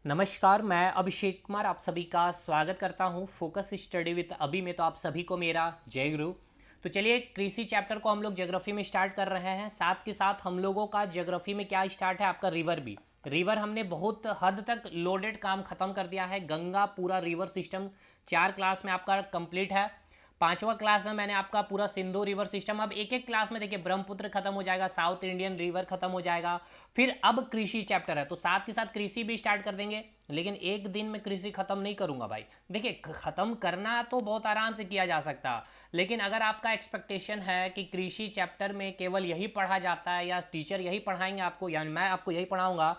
नमस्कार, मैं अभिषेक कुमार आप सभी का स्वागत करता हूं फोकस स्टडी विद अभी में। तो आप सभी को मेरा जय गुरु। तो चलिए कृषि चैप्टर को हम लोग ज्योग्राफी में स्टार्ट कर रहे हैं। साथ के साथ हम लोगों का ज्योग्राफी में क्या स्टार्ट है, आपका रिवर भी। रिवर हमने बहुत हद तक लोडेड काम खत्म कर दिया है। गंगा पूरा रिवर सिस्टम 4 क्लास में आपका कंप्लीट है। 5वां क्लास में मैंने आपका पूरा सिंधु रिवर सिस्टम, अब एक एक क्लास में देखिए ब्रह्मपुत्र खत्म हो जाएगा, साउथ इंडियन रिवर खत्म हो जाएगा। फिर अब कृषि चैप्टर है, तो साथ के साथ कृषि भी स्टार्ट कर देंगे। लेकिन एक दिन में कृषि खत्म नहीं करूंगा भाई। देखिए खत्म करना तो बहुत आराम से किया जा सकता, लेकिन अगर आपका एक्सपेक्टेशन है कि कृषि चैप्टर में केवल यही पढ़ा जाता है या टीचर यही पढ़ाएंगे आपको, यानी मैं आपको यही पढ़ाऊंगा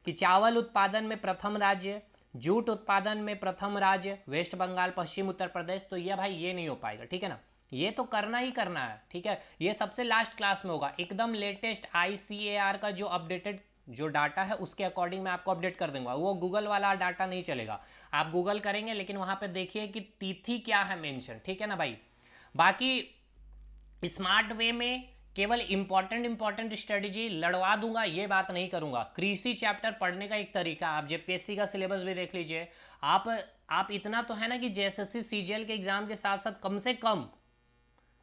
कि चावल उत्पादन में प्रथम राज्य, जूट उत्पादन में प्रथम राज्य वेस्ट बंगाल पश्चिम उत्तर प्रदेश, तो ये भाई ये नहीं हो पाएगा, ठीक है ना। ये तो करना ही करना है, ठीक है। ये सबसे लास्ट क्लास में होगा, एकदम लेटेस्ट ICAR का जो अपडेटेड जो डाटा है उसके अकॉर्डिंग मैं आपको अपडेट कर दूंगा। वो गूगल वाला डाटा नहीं चलेगा। आप गूगल करेंगे लेकिन वहां पे देखिए कि तिथि क्या है मेंशन, ठीक है ना भाई। बाकी स्मार्ट वे में केवल इंपॉर्टेंट स्ट्रेटेजी लड़वा दूंगा, ये बात नहीं करूंगा। कृषि चैप्टर पढ़ने का एक तरीका, आप जेपीएससी का सिलेबस भी देख लीजिए। आप इतना तो है ना कि जेएसएससी सीजीएल के एग्जाम के साथ साथ कम से कम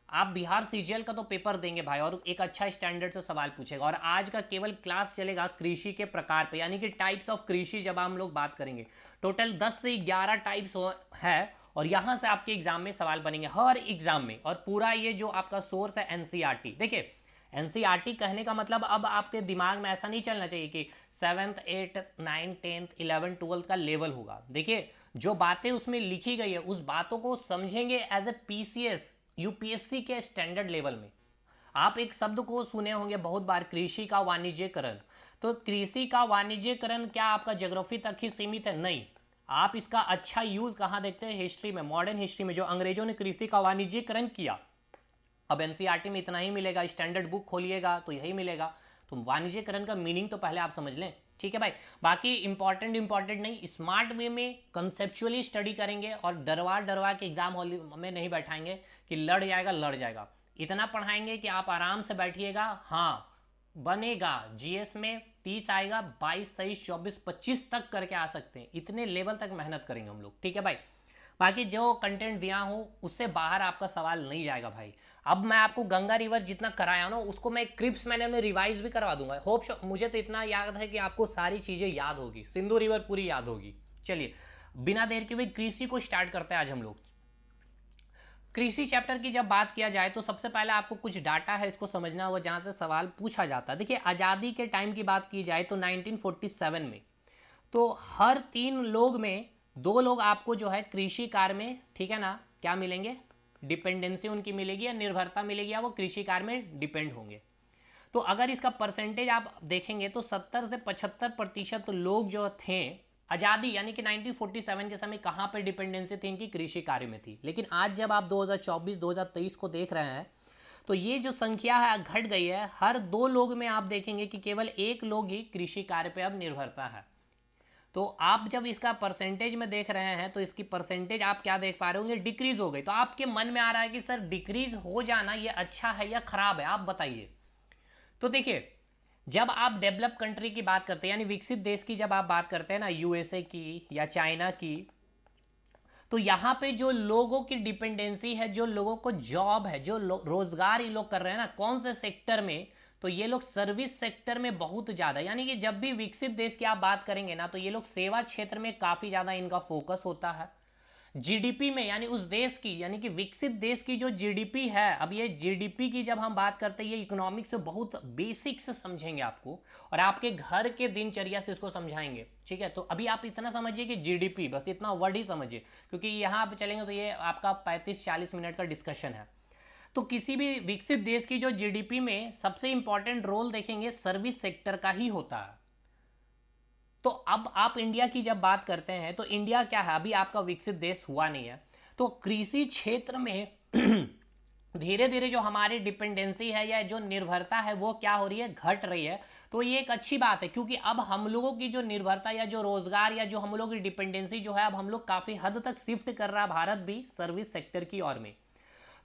आप बिहार सीजीएल का तो पेपर देंगे भाई, और एक अच्छा स्टैंडर्ड से सवाल पूछेगा। और आज का केवल क्लास चलेगा कृषि के प्रकार पे, यानी कि टाइप्स ऑफ कृषि जब हम लोग बात करेंगे। टोटल 10 से 11 टाइप्स है, और यहां से आपके एग्जाम में सवाल बनेंगे हर एग्जाम में। और पूरा ये जो आपका सोर्स है एनसीईआरटी, देखिए एनसीईआरटी कहने का मतलब अब आपके दिमाग में ऐसा नहीं चलना चाहिए कि 7th 8th 9th 10th 11th 12th का लेवल होगा। देखिए जो बातें उसमें लिखी गई है उस बातों को समझेंगे एज ए पीसीएस यूपीएससी के स्टैंडर्ड लेवल में। आप एक शब्द को सुने होंगे बहुत बार, कृषि का वाणिज्यकरण। तो कृषि का वाणिज्यकरण क्या आपका ज्योग्राफी तक ही सीमित है? नहीं। आप इसका अच्छा यूज कहाँ देखते हैं? हिस्ट्री में, मॉडर्न हिस्ट्री में, जो अंग्रेजों ने कृषि का वाणिज्यकरण किया। अब एनसीईआरटी में इतना ही मिलेगा, स्टैंडर्ड बुक खोलिएगा तो यही मिलेगा। तो वाणिज्यकरण का मीनिंग तो पहले आप समझ लें, ठीक है भाई। बाकी इंपॉर्टेंट नहीं, स्मार्ट वे में कंसेप्चुअली स्टडी करेंगे, और डरवा डरवा के एग्जाम हॉल में नहीं बैठाएंगे कि लड़ जाएगा। इतना पढ़ाएंगे कि आप आराम से बैठिएगा, हाँ बनेगा। जीएस में 30 आएगा, 22 23 24 25 तक करके आ सकते हैं। इतने लेवल तक मेहनत करेंगे हम लोग, ठीक है भाई। बाकी जो कंटेंट दिया हूँ उससे बाहर आपका सवाल नहीं जाएगा भाई। अब मैं आपको गंगा रिवर जितना कराया ना उसको मैं क्रिप्स मैंने रिवाइज भी करवा दूंगा। होप मुझे तो इतना याद है कि आपको सारी चीज़ें याद होगी, सिंधु रिवर पूरी याद होगी। चलिए बिना देर के हुए कृषि को स्टार्ट करते हैं आज हम लोग। कृषि चैप्टर की जब बात किया जाए तो सबसे पहले आपको कुछ डाटा है इसको समझना होगा जहां से सवाल पूछा जाता है। देखिए आज़ादी के टाइम की बात की जाए तो 1947 में तो हर 3 लोग में 2 लोग आपको जो है कृषि कार्य में, ठीक है ना, क्या मिलेंगे, डिपेंडेंसी उनकी मिलेगी या निर्भरता मिलेगी, या वो कृषि कार्य में डिपेंड होंगे। तो अगर इसका परसेंटेज आप देखेंगे तो 70 से 75% लोग जो थे आज़ादी यानी कि 1947 के समय कहाँ पर डिपेंडेंसी थी इनकी, कृषि कार्य में थी। लेकिन आज जब आप 2024-2023 को देख रहे हैं तो ये जो संख्या है घट गई है। हर 2 लोग में आप देखेंगे कि केवल 1 लोग ही कृषि कार्य पे अब निर्भरता है। तो आप जब इसका परसेंटेज में देख रहे हैं तो इसकी परसेंटेज आप क्या देख पा रहे होंगे, डिक्रीज हो गई। तो आपके मन में आ रहा है कि सर डिक्रीज हो जाना ये अच्छा है या खराब है, आप बताइए। तो देखिए जब आप डेवलप कंट्री की बात करते हैं यानी विकसित देश की जब आप बात करते हैं ना, यूएसए की या चाइना की, तो यहाँ पे जो लोगों की डिपेंडेंसी है, जो लोगों को जॉब है, जो रोजगार ये लोग कर रहे हैं ना, कौन से सेक्टर में, तो ये लोग सर्विस सेक्टर में बहुत ज़्यादा, यानी कि जब भी विकसित देश की आप बात करेंगे ना तो ये लोग सेवा क्षेत्र में काफ़ी ज़्यादा इनका फोकस होता है। जीडीपी में यानी उस देश की, यानी कि विकसित देश की जो जीडीपी है, अब ये जीडीपी की जब हम बात करते हैं ये इकोनॉमिक्स से बहुत बेसिक से समझेंगे आपको, और आपके घर के दिनचर्या से इसको समझाएंगे, ठीक है। तो अभी आप इतना समझिए कि जीडीपी, बस इतना वर्ड ही समझिए, क्योंकि यहाँ आप चलेंगे तो ये आपका 35-40 मिनट का डिस्कशन है। तो किसी भी विकसित देश की जो जीडीपी में सबसे इंपॉर्टेंट रोल देखेंगे सर्विस सेक्टर का ही होता है। तो अब आप इंडिया की जब बात करते हैं तो इंडिया क्या है, अभी आपका विकसित देश हुआ नहीं है। तो कृषि क्षेत्र में धीरे धीरे जो हमारी डिपेंडेंसी है या जो निर्भरता है वो क्या हो रही है, घट रही है। तो ये एक अच्छी बात है, क्योंकि अब हम लोगों की जो निर्भरता या जो रोजगार या जो हम लोगों की डिपेंडेंसी जो है, अब हम लोग काफ़ी हद तक शिफ्ट कर रहा है भारत भी सर्विस सेक्टर की ओर में।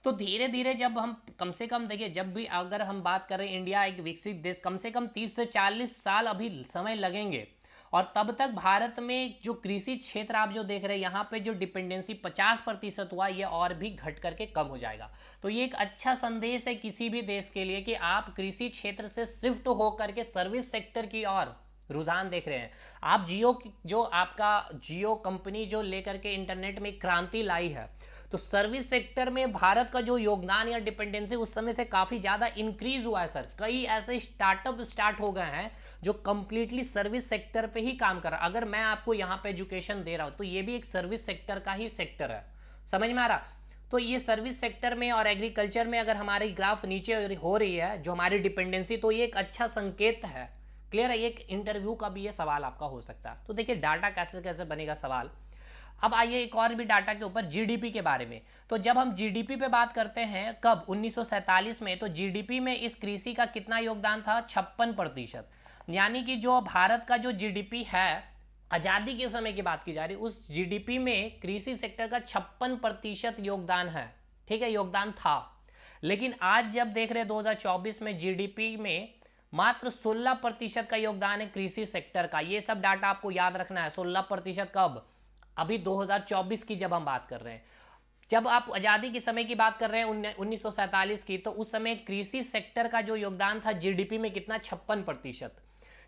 तो धीरे धीरे जब हम कम से कम देखिए, जब भी अगर हम बात करें इंडिया एक विकसित देश, कम से कम 30 से 40 साल अभी समय लगेंगे। और तब तक भारत में जो कृषि क्षेत्र आप जो देख रहे हैं यहाँ पे जो डिपेंडेंसी 50% हुआ, ये और भी घट करके कम हो जाएगा। तो ये एक अच्छा संदेश है किसी भी देश के लिए कि आप कृषि क्षेत्र से शिफ्ट होकर के सर्विस सेक्टर की ओर रुझान देख रहे हैं। आप जियो जो आपका जियो कंपनी जो लेकर के इंटरनेट में क्रांति लाई है, तो सर्विस सेक्टर में भारत का जो योगदान या डिपेंडेंसी उस समय से काफ़ी ज़्यादा इंक्रीज हुआ है सर। कई ऐसे स्टार्टअप स्टार्ट हो गए हैं जो कंप्लीटली सर्विस सेक्टर पे ही काम कर रहा है। अगर मैं आपको यहाँ पे एजुकेशन दे रहा हूँ तो ये भी एक सर्विस सेक्टर का ही सेक्टर है, समझ में आ रहा। तो ये सर्विस सेक्टर में और एग्रीकल्चर में अगर हमारी ग्राफ नीचे हो रही है जो हमारी डिपेंडेंसी, तो ये एक अच्छा संकेत है। क्लियर है, एक इंटरव्यू का भी ये सवाल आपका हो सकता है। तो देखिए डाटा कैसे कैसे बनेगा सवाल। अब आइए एक और भी डाटा के ऊपर, जीडीपी के बारे में। तो जब हम जीडीपी पे बात करते हैं कब 1947 में, तो जीडीपी में इस कृषि का कितना योगदान था, 56%। यानी कि जो भारत का जो जीडीपी है, आज़ादी के समय की बात की जा रही, उस जीडीपी में कृषि सेक्टर का 56% योगदान है। ठीक है, योगदान था। लेकिन आज जब देख रहे हैं 2024 में जीडीपी में मात्र 16% का योगदान है कृषि सेक्टर का। ये सब डाटा आपको याद रखना है। 16% कब, अभी 2024 की जब हम बात कर रहे हैं। जब आप आज़ादी के समय की बात कर रहे हैं 1947 की, तो उस समय कृषि सेक्टर का जो योगदान था जीडीपी में कितना, 56%।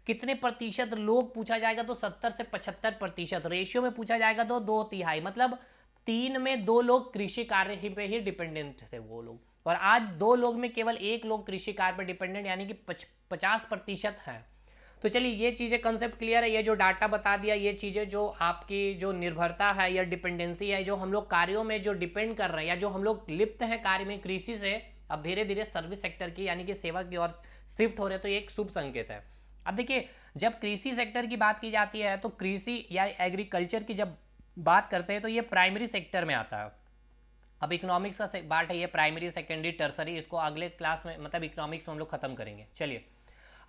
कितने प्रतिशत लोग पूछा जाएगा तो 70 से 75%। रेशियो में पूछा जाएगा तो 2/3, मतलब 3 में 2 लोग कृषि कार्य पे ही डिपेंडेंट थे वो लोग। और आज 2 लोग में केवल 1 लोग कृषि कार्य पर डिपेंडेंट, यानी कि 50% है। तो चलिए ये चीज़ें कंसेप्ट क्लियर है। ये जो डाटा बता दिया, ये चीज़ें जो आपकी जो निर्भरता है या डिपेंडेंसी है, जो हम लोग कार्यों में जो डिपेंड कर रहे हैं या जो हम लोग लिप्त हैं कार्य में कृषि से, अब धीरे धीरे सर्विस सेक्टर की यानी कि सेवा की ओर शिफ्ट हो रहे हैं, तो ये एक शुभ संकेत है। अब देखिए जब कृषि सेक्टर की बात की जाती है तो कृषि या एग्रीकल्चर की जब बात करते हैं तो ये प्राइमरी सेक्टर में आता है। अब इकोनॉमिक्स का पार्ट है ये, प्राइमरी सेकेंडरी टर्सरी, इसको अगले क्लास में मतलब इकोनॉमिक्स में हम लोग खत्म करेंगे। चलिए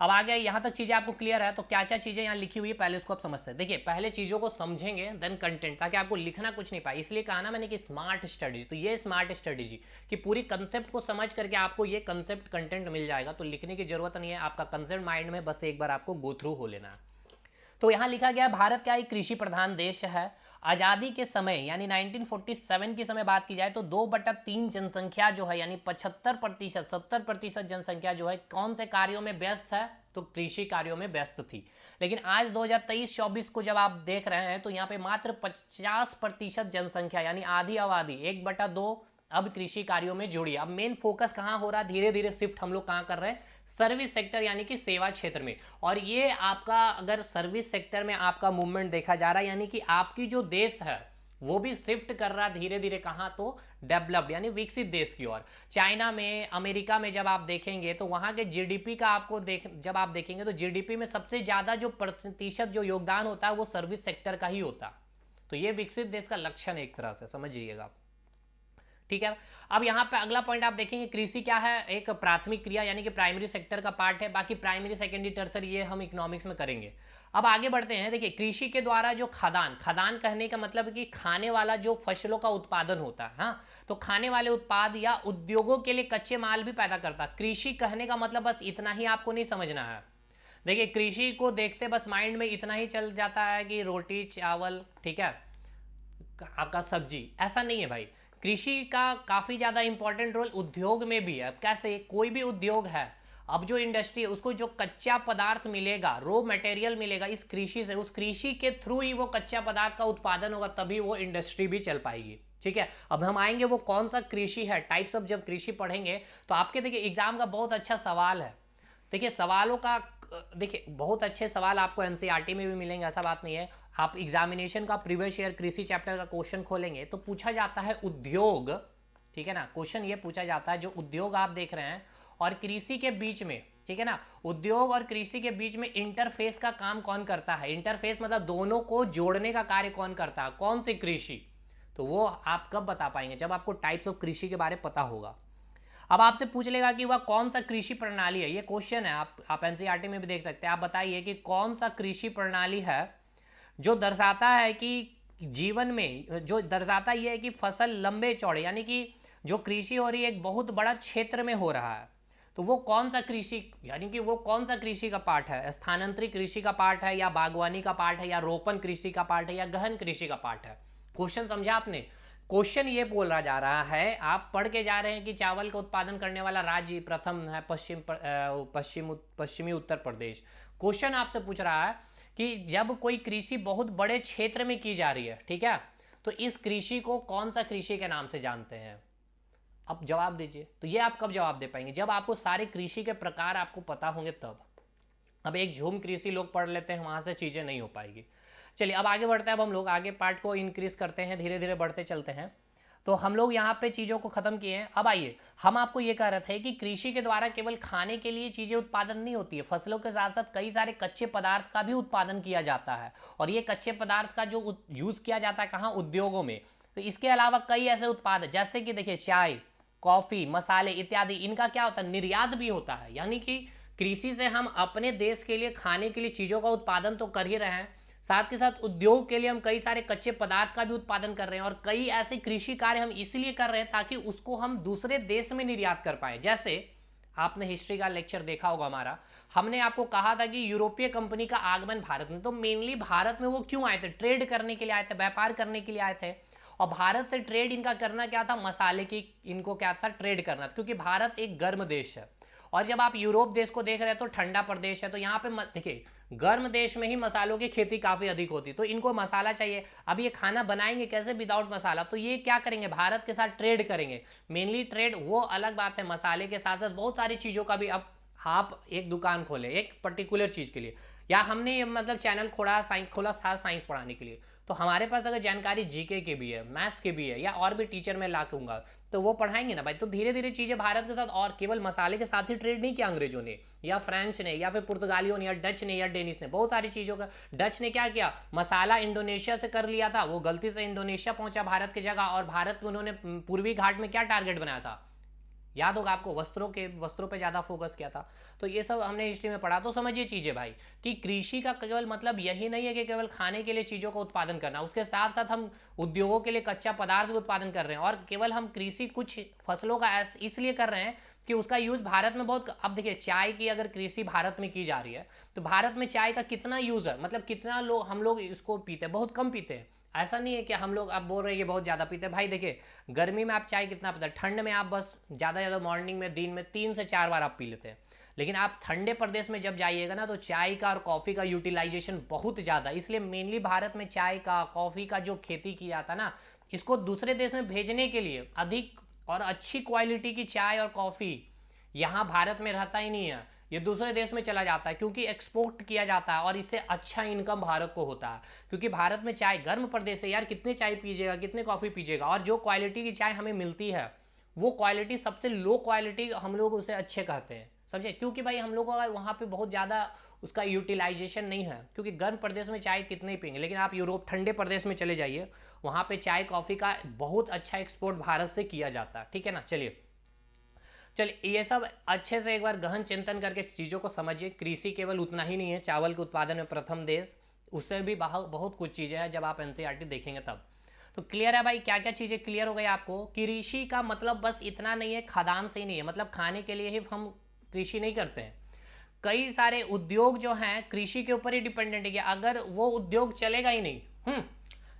अब आ गया, यहाँ तक चीज़ें आपको क्लियर है। तो क्या क्या चीज़ें यहाँ लिखी हुई है पहले उसको आप समझते हैं। देखिए पहले चीज़ों को समझेंगे देन कंटेंट, ताकि आपको लिखना कुछ नहीं पाए। इसलिए कहा ना मैंने कि स्मार्ट स्टडी, तो ये स्मार्ट स्टडी जी कि पूरी कंसेप्ट को समझ करके आपको ये कंसेप्ट कंटेंट मिल जाएगा, तो लिखने की जरूरत नहीं है। आपका कंसेप्ट माइंड में बस एक बार आपको गो थ्रू हो लेना है। तो यहाँ लिखा गया भारत क्या एक कृषि प्रधान देश है। आज़ादी के समय यानी 1947 के समय बात की जाए तो 2/3 जनसंख्या जो है यानी 75%, 70% जनसंख्या जो है कौन से कार्यों में व्यस्त है, तो कृषि कार्यों में व्यस्त थी। लेकिन आज 2023-24 को जब आप देख रहे हैं तो यहाँ पे मात्र 50% जनसंख्या यानी आधी आबादी 1/2 अब कृषि कार्यों में जुड़ी। अब मेन फोकस कहाँ हो रहा है, धीरे धीरे शिफ्ट हम लोग कहाँ कर रहे हैं, सर्विस सेक्टर यानी कि सेवा क्षेत्र में। और ये आपका अगर सर्विस सेक्टर में आपका मूवमेंट देखा जा रहा है, यानी कि आपकी जो देश है वो भी शिफ्ट कर रहा है धीरे धीरे कहाँ, तो डेवलप्ड यानी विकसित देश की ओर। चाइना में, अमेरिका में जब आप देखेंगे तो वहाँ के जीडीपी का आपको जब आप देखेंगे तो जीडीपी में सबसे ज़्यादा जो प्रतिशत जो योगदान होता है वो सर्विस सेक्टर का ही होता। तो ये विकसित देश का लक्षण है एक तरह से, समझिएगा। ठीक है, अब यहाँ पे अगला पॉइंट आप देखेंगे, कृषि क्या है, एक प्राथमिक क्रिया यानी कि प्राइमरी सेक्टर का पार्ट है। बाकी प्राइमरी सेकेंडरी टर्सरी ये हम इकोनॉमिक्स में करेंगे। अब आगे बढ़ते हैं। देखिए कृषि के द्वारा जो खाद्यान्न कहने का मतलब कि खाने वाला जो फसलों का उत्पादन होता है, हाँ, तो खाने वाले उत्पाद या उद्योगों के लिए कच्चे माल भी पैदा करता है। कृषि कहने का मतलब बस इतना ही आपको नहीं समझना है। देखिए कृषि को देखते बस माइंड में इतना ही चल जाता है कि रोटी चावल, ठीक है, आपका सब्जी, ऐसा नहीं है भाई। कृषि का काफ़ी ज़्यादा इंपॉर्टेंट रोल उद्योग में भी है। कैसे, कोई भी उद्योग है, अब जो इंडस्ट्री है उसको जो कच्चा पदार्थ मिलेगा, रॉ मटेरियल मिलेगा इस कृषि से, उस कृषि के थ्रू ही वो कच्चा पदार्थ का उत्पादन होगा, तभी वो इंडस्ट्री भी चल पाएगी। ठीक है, अब हम आएंगे वो कौन सा कृषि है, टाइप्स ऑफ जब कृषि पढ़ेंगे तो आपके देखिए एग्जाम का बहुत अच्छा सवाल है। देखिए सवालों का, देखिए बहुत अच्छे सवाल आपको एनसीईआरटी में भी मिलेंगे, ऐसा बात नहीं है। आप एग्जामिनेशन का प्रीवियस ईयर कृषि चैप्टर का क्वेश्चन खोलेंगे तो पूछा जाता है उद्योग, ठीक है ना, क्वेश्चन ये पूछा जाता है जो उद्योग आप देख रहे हैं और कृषि के बीच में, ठीक है ना, उद्योग और कृषि के बीच में इंटरफेस का काम कौन करता है। इंटरफेस मतलब दोनों को जोड़ने का कार्य कौन करता है, कौन सी कृषि, तो वो आप कब बता पाएंगे, जब आपको टाइप्स ऑफ कृषि के बारे में पता होगा। अब आपसे पूछ लेगा कि वह कौन सा कृषि प्रणाली है, ये क्वेश्चन है, आप एनसीईआरटी में भी देख सकते हैं। आप बताइए कि कौन सा कृषि प्रणाली है जो दर्शाता है कि जीवन में, जो दर्शाता ये है कि फसल लंबे चौड़े, यानी कि जो कृषि हो रही है एक बहुत बड़ा क्षेत्र में हो रहा है, तो वो कौन सा कृषि, यानी कि वो कौन सा कृषि का पार्ट है, स्थानांतरित कृषि का पार्ट है, या बागवानी का पार्ट है, या रोपण कृषि का पार्ट है, या गहन कृषि का पार्ट है। क्वेश्चन समझा आपने? क्वेश्चन ये बोला जा रहा है, आप पढ़ के जा रहे हैं कि चावल का उत्पादन करने वाला राज्य प्रथम है पश्चिमी उत्तर प्रदेश। क्वेश्चन आपसे पूछ रहा है कि जब कोई कृषि बहुत बड़े क्षेत्र में की जा रही है, ठीक है, तो इस कृषि को कौन सा कृषि के नाम से जानते हैं? अब जवाब दीजिए। तो ये आप कब जवाब दे पाएंगे? जब आपको सारे कृषि के प्रकार आपको पता होंगे तब। अब एक झूम कृषि लोग पढ़ लेते हैं, वहां से चीजें नहीं हो पाएगी। चलिए अब आगे बढ़ते हैं। अब हम लोग आगे पार्ट को इंक्रीज करते हैं, धीरे धीरे बढ़ते चलते हैं। तो हम लोग यहाँ पे चीज़ों को खत्म किए हैं। अब आइए, हम आपको ये कह रहे थे कि कृषि के द्वारा केवल खाने के लिए चीज़ें उत्पादन नहीं होती है, फसलों के साथ साथ कई सारे कच्चे पदार्थ का भी उत्पादन किया जाता है। और ये कच्चे पदार्थ का जो यूज़ किया जाता है कहाँ? उद्योगों में। तो इसके अलावा कई ऐसे उत्पाद जैसे कि देखिए चाय, कॉफ़ी, मसाले इत्यादि, इनका क्या होता है? निर्यात भी होता है। यानी कि कृषि से हम अपने देश के लिए खाने के लिए चीज़ों का उत्पादन तो कर ही रहे हैं, साथ के साथ उद्योग के लिए हम कई सारे कच्चे पदार्थ का भी उत्पादन कर रहे हैं। और कई ऐसे कृषि कार्य हम इसलिए कर रहे हैं ताकि उसको हम दूसरे देश में निर्यात कर पाए। जैसे आपने हिस्ट्री का लेक्चर देखा होगा हमारा, हमने आपको कहा था कि यूरोपीय कंपनी का आगमन भारत में, तो मेनली भारत में वो क्यों आए थे? ट्रेड करने के लिए आए थे, व्यापार करने के लिए आए थे। और भारत से ट्रेड इनका करना क्या था? मसाले की इनको क्या था? ट्रेड करना था, क्योंकि भारत एक गर्म देश है। और जब आप यूरोप देश को देख रहे हैं तो ठंडा प्रदेश है, तो यहाँ पे देखिए गर्म देश में ही मसालों की खेती काफ़ी अधिक होती है, तो इनको मसाला चाहिए। अब ये खाना बनाएंगे कैसे विदाउट मसाला? तो ये क्या करेंगे? भारत के साथ ट्रेड करेंगे। मेनली ट्रेड वो अलग बात है, मसाले के साथ साथ बहुत सारी चीज़ों का भी। अब आप एक दुकान खोले एक पर्टिकुलर चीज़ के लिए, या हमने ये मतलब चैनल खोला था साइंस पढ़ाने के लिए, तो हमारे पास अगर जानकारी जीके के भी है, मैथ्स के भी है, या और भी टीचर मैं ला दूंगा तो वो पढ़ाएंगे ना भाई। तो धीरे धीरे चीज़ें भारत के साथ, और केवल मसाले के साथ ही ट्रेड नहीं किया अंग्रेजों ने, या फ्रेंच ने, या फिर पुर्तगालियों ने, या डच ने, या डेनिस ने, बहुत सारी चीज़ों का। डच ने क्या किया? मसाला इंडोनेशिया से कर लिया था, वो गलती से इंडोनेशिया पहुंचा भारत की जगह, और भारत में उन्होंने पूर्वी घाट में क्या टारगेट बनाया था? याद होगा आपको, वस्त्रों पे ज़्यादा फोकस किया था। तो ये सब हमने हिस्ट्री में पढ़ा। तो समझिए चीज़ें भाई कि कृषि का केवल मतलब यही नहीं है कि केवल खाने के लिए चीज़ों का उत्पादन करना, उसके साथ साथ हम उद्योगों के लिए कच्चा पदार्थ भी उत्पादन कर रहे हैं। और केवल हम कृषि कुछ फसलों का इसलिए कर रहे हैं कि उसका यूज भारत में बहुत। अब देखिए चाय की अगर कृषि भारत में की जा रही है, तो भारत में चाय का कितना यूज है, मतलब कितना लोग हम लोग इसको पीते हैं? बहुत कम पीते हैं। ऐसा नहीं है कि हम लोग, आप बोल रहे हैं कि बहुत ज़्यादा पीते हैं। भाई देखिए गर्मी में आप चाय कितना पीते हैं, ठंड में आप बस ज़्यादा ज़्यादा मॉर्निंग में दिन में 3 से 4 बार आप पी लेते हैं। लेकिन आप ठंडे प्रदेश में जब जाइएगा ना, तो चाय का और कॉफ़ी का यूटिलाइजेशन बहुत ज़्यादा, इसलिए मेनली भारत में चाय का, कॉफ़ी का जो खेती की जाता है ना, इसको दूसरे देश में भेजने के लिए अधिक और अच्छी क्वालिटी की चाय और कॉफ़ी यहाँ भारत में रहता ही नहीं है, ये दूसरे देश में चला जाता है, क्योंकि एक्सपोर्ट किया जाता है और इससे अच्छा इनकम भारत को होता है। क्योंकि भारत में चाय गर्म प्रदेश है यार, कितने चाय पीजिएगा, कितने कॉफ़ी पीजिएगा, और जो क्वालिटी की चाय हमें मिलती है वो क्वालिटी सबसे लो क्वालिटी, हम लोग उसे अच्छे कहते हैं, समझे? क्योंकि भाई हम लोगों का वहाँ पे बहुत ज़्यादा उसका यूटिलाइजेशन नहीं है, क्योंकि गर्म प्रदेश में चाय कितने ही पियेंगे। लेकिन आप यूरोप ठंडे प्रदेश में चले जाइए, वहाँ पे चाय कॉफ़ी का बहुत अच्छा एक्सपोर्ट भारत से किया जाता है, ठीक है ना। चलिए ये सब अच्छे से एक बार गहन चिंतन करके चीज़ों को समझिए। कृषि केवल उतना ही नहीं है, चावल के उत्पादन में प्रथम देश, उससे भी बहुत कुछ चीज़ें हैं, जब आप एनसीईआरटी देखेंगे तब। तो क्लियर है भाई, क्या क्या चीज़ें क्लियर हो गई आपको? कृषि का मतलब बस इतना नहीं है, खदान से ही नहीं है, मतलब खाने के लिए ही हम कृषि नहीं करते हैं। कई सारे उद्योग जो हैं कृषि के ऊपर ही डिपेंडेंट है, कि अगर वो उद्योग चलेगा ही नहीं,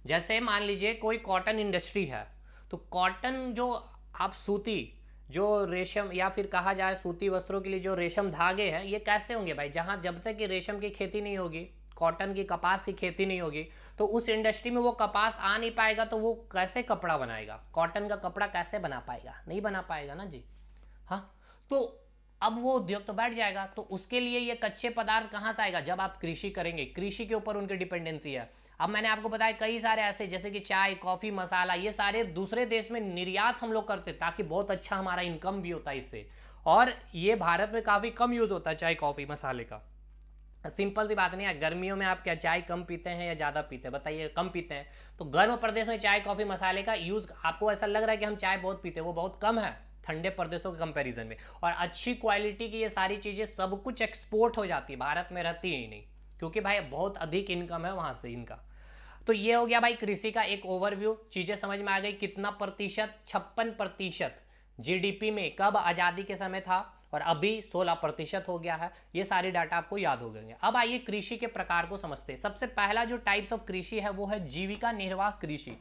जैसे मान लीजिए कोई कॉटन इंडस्ट्री है, तो कॉटन जो आप सूती, जो रेशम, या फिर कहा जाए सूती वस्त्रों के लिए जो रेशम धागे हैं, ये कैसे होंगे भाई? जहाँ जब तक कि रेशम की खेती नहीं होगी, कॉटन की, कपास की खेती नहीं होगी, तो उस इंडस्ट्री में वो कपास आ नहीं पाएगा, तो वो कैसे कपड़ा बनाएगा? कॉटन का कपड़ा कैसे बना पाएगा? नहीं बना पाएगा ना जी। हाँ, तो अब वो उद्योग तो बैठ जाएगा। तो उसके लिए ये कच्चे पदार्थ कहाँ से आएगा? जब आप कृषि करेंगे, कृषि के ऊपर उनकी डिपेंडेंसी है। अब मैंने आपको बताया कई सारे ऐसे, जैसे कि चाय, कॉफ़ी, मसाला, ये सारे दूसरे देश में निर्यात हम लोग करते, ताकि बहुत अच्छा हमारा इनकम भी होता है इससे। और ये भारत में काफ़ी कम यूज़ होता है चाय, कॉफ़ी, मसाले का। सिंपल सी बात नहीं है, गर्मियों में आप क्या चाय कम पीते हैं या ज़्यादा पीते हैं? बताइए, कम पीते हैं। तो गर्म प्रदेश में चाय, कॉफ़ी, मसाले का यूज़, आपको ऐसा लग रहा है कि हम चाय बहुत पीते हैं, वो बहुत कम है ठंडे प्रदेशों के कंपैरिजन में। और अच्छी क्वालिटी की ये सारी चीज़ें सब कुछ एक्सपोर्ट हो जाती है, भारत में रहती ही नहीं, क्योंकि भाई बहुत अधिक इनकम है वहाँ से इनका। तो ये हो गया भाई कृषि का एक ओवरव्यू, चीज़ें समझ में आ गई। कितना प्रतिशत? 56% जीडीपी में कब आज़ादी के समय था? और अभी 16% हो गया है। ये सारी डाटा आपको याद हो गए। अब आइए कृषि के प्रकार को समझते हैं। सबसे पहला जो टाइप्स ऑफ कृषि है वो है जीविका निर्वाह कृषि।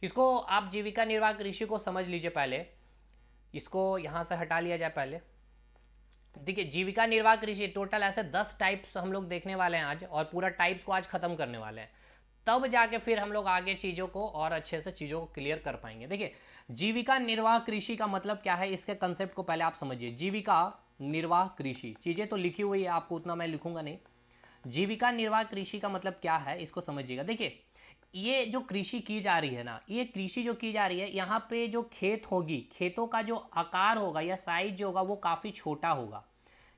इसको आप जीविका निर्वाह कृषि को समझ लीजिए। पहले इसको यहाँ से हटा लिया जाए। पहले देखिए, जीविका निर्वाह कृषि टोटल ऐसे 10 टाइप्स हम लोग देखने वाले हैं आज, और पूरा टाइप्स को आज खत्म करने वाले हैं। तब जाके फिर हम लोग आगे चीज़ों को और अच्छे से चीज़ों को क्लियर कर पाएंगे। देखिए, जीविका निर्वाह कृषि का मतलब क्या है, इसके कंसेप्ट को पहले आप समझिए। जीविका निर्वाह कृषि, चीज़ें तो लिखी हुई है, आपको उतना मैं लिखूंगा नहीं। जीविका निर्वाह कृषि का मतलब क्या है, इसको समझिएगा। देखिए, ये जो कृषि की जा रही है ना, ये कृषि जो की जा रही है, यहाँ पे जो खेत होगी, खेतों का जो आकार होगा या साइज जो होगा वो काफ़ी छोटा होगा,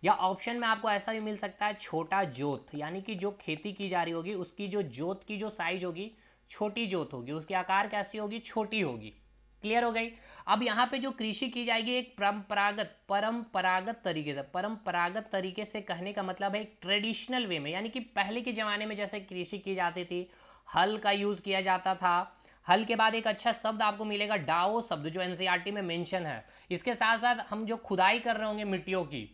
या ऑप्शन में आपको ऐसा भी मिल सकता है छोटा जोत, यानी कि जो खेती की जा रही होगी उसकी जो जोत की जो साइज होगी छोटी जोत होगी, उसकी आकार कैसी होगी, छोटी होगी। क्लियर हो गई। अब यहाँ पे जो कृषि की जाएगी एक परंपरागत तरीके से, परंपरागत तरीके से कहने का मतलब है एक ट्रेडिशनल वे में, यानी कि पहले के ज़माने में जैसे कृषि की जाती थी, हल का यूज़ किया जाता था। हल के बाद एक अच्छा शब्द आपको मिलेगा डाओ शब्द, जो एनसीईआरटी में मेंशन है। इसके साथ साथ हम जो खुदाई कर रहे होंगे मिट्टियों की,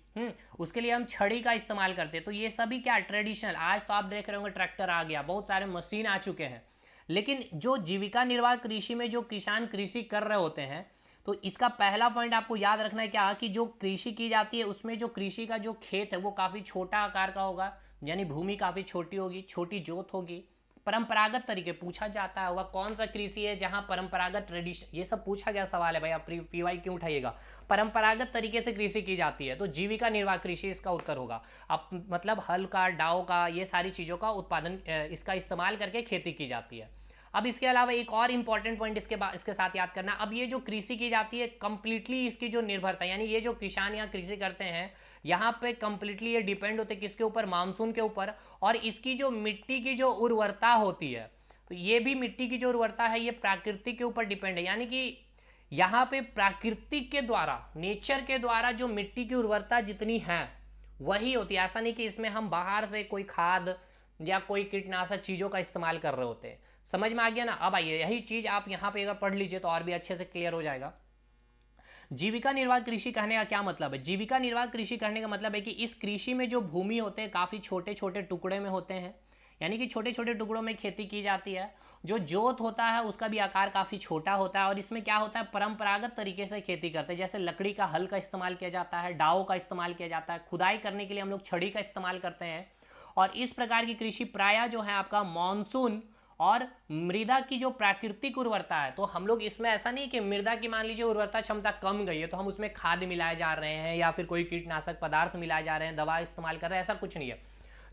उसके लिए हम छड़ी का इस्तेमाल करते हैं। तो ये सभी क्या ट्रेडिशनल, आज तो आप देख रहे होंगे ट्रैक्टर आ गया, बहुत सारे मशीन आ चुके हैं। लेकिन जो जीविका निर्वाह कृषि में जो किसान कृषि कर रहे होते हैं, तो इसका पहला पॉइंट आपको याद रखना है क्या, कि जो कृषि की जाती है उसमें जो कृषि का जो खेत है वो काफ़ी छोटा आकार का होगा, यानी भूमि काफ़ी छोटी होगी, छोटी जोत होगी। परंपरागत तरीके पूछा जाता है, वह कौन सा कृषि है जहां परंपरागत ट्रेडिशन, ये सब पूछा गया सवाल है भाई, आप पीवाई क्यों उठाइएगा। परंपरागत तरीके से कृषि की जाती है, तो जीविका निर्वाह कृषि इसका उत्तर होगा। अब मतलब हल का, डाव का, ये सारी चीज़ों का उत्पादन, इसका इस्तेमाल करके खेती की जाती है। अब इसके अलावा एक और इंपॉर्टेंट पॉइंट इसके साथ याद करना, अब ये जो कृषि की जाती है कंप्लीटली इसकी जो निर्भरता, यानी ये जो किसान यहाँ कृषि करते हैं यहाँ पे कंप्लीटली ये डिपेंड होते हैं किसके ऊपर, मानसून के ऊपर। और इसकी जो मिट्टी की जो उर्वरता होती है, तो ये भी मिट्टी की जो उर्वरता है ये प्राकृतिक के ऊपर डिपेंड है, यानी कि यहाँ पे प्राकृतिक के द्वारा, नेचर के द्वारा जो मिट्टी की उर्वरता जितनी है वही होती है। ऐसा नहीं कि इसमें हम बाहर से कोई खाद या कोई कीटनाशक चीज़ों का इस्तेमाल कर रहे होते हैं। समझ में आ गया ना। अब आइए यही चीज़ आप यहाँ पे अगर पढ़ लीजिए तो और भी अच्छे से क्लियर हो जाएगा। जीविका निर्वाह कृषि कहने का क्या मतलब है, जीविका निर्वाह कृषि करने का मतलब है कि इस कृषि में जो भूमि होते हैं काफ़ी छोटे छोटे टुकड़े में होते हैं, यानी कि छोटे छोटे टुकड़ों में खेती की जाती है। जो जोत होता है उसका भी आकार काफ़ी छोटा होता है, और इसमें क्या होता है, परंपरागत तरीके से खेती करते हैं। जैसे लकड़ी का हल का इस्तेमाल किया जाता है, डाव का इस्तेमाल किया जाता है, खुदाई करने के लिए हम लोग छड़ी का इस्तेमाल करते हैं। और इस प्रकार की कृषि प्रायः जो है आपका मानसून और मृदा की जो प्राकृतिक उर्वरता है, तो हम लोग इसमें ऐसा नहीं कि मृदा की मान लीजिए उर्वरता क्षमता कम गई है तो हम उसमें खाद मिलाए जा रहे हैं या फिर कोई कीटनाशक पदार्थ मिलाए जा रहे हैं, दवा इस्तेमाल कर रहे हैं, ऐसा कुछ नहीं है।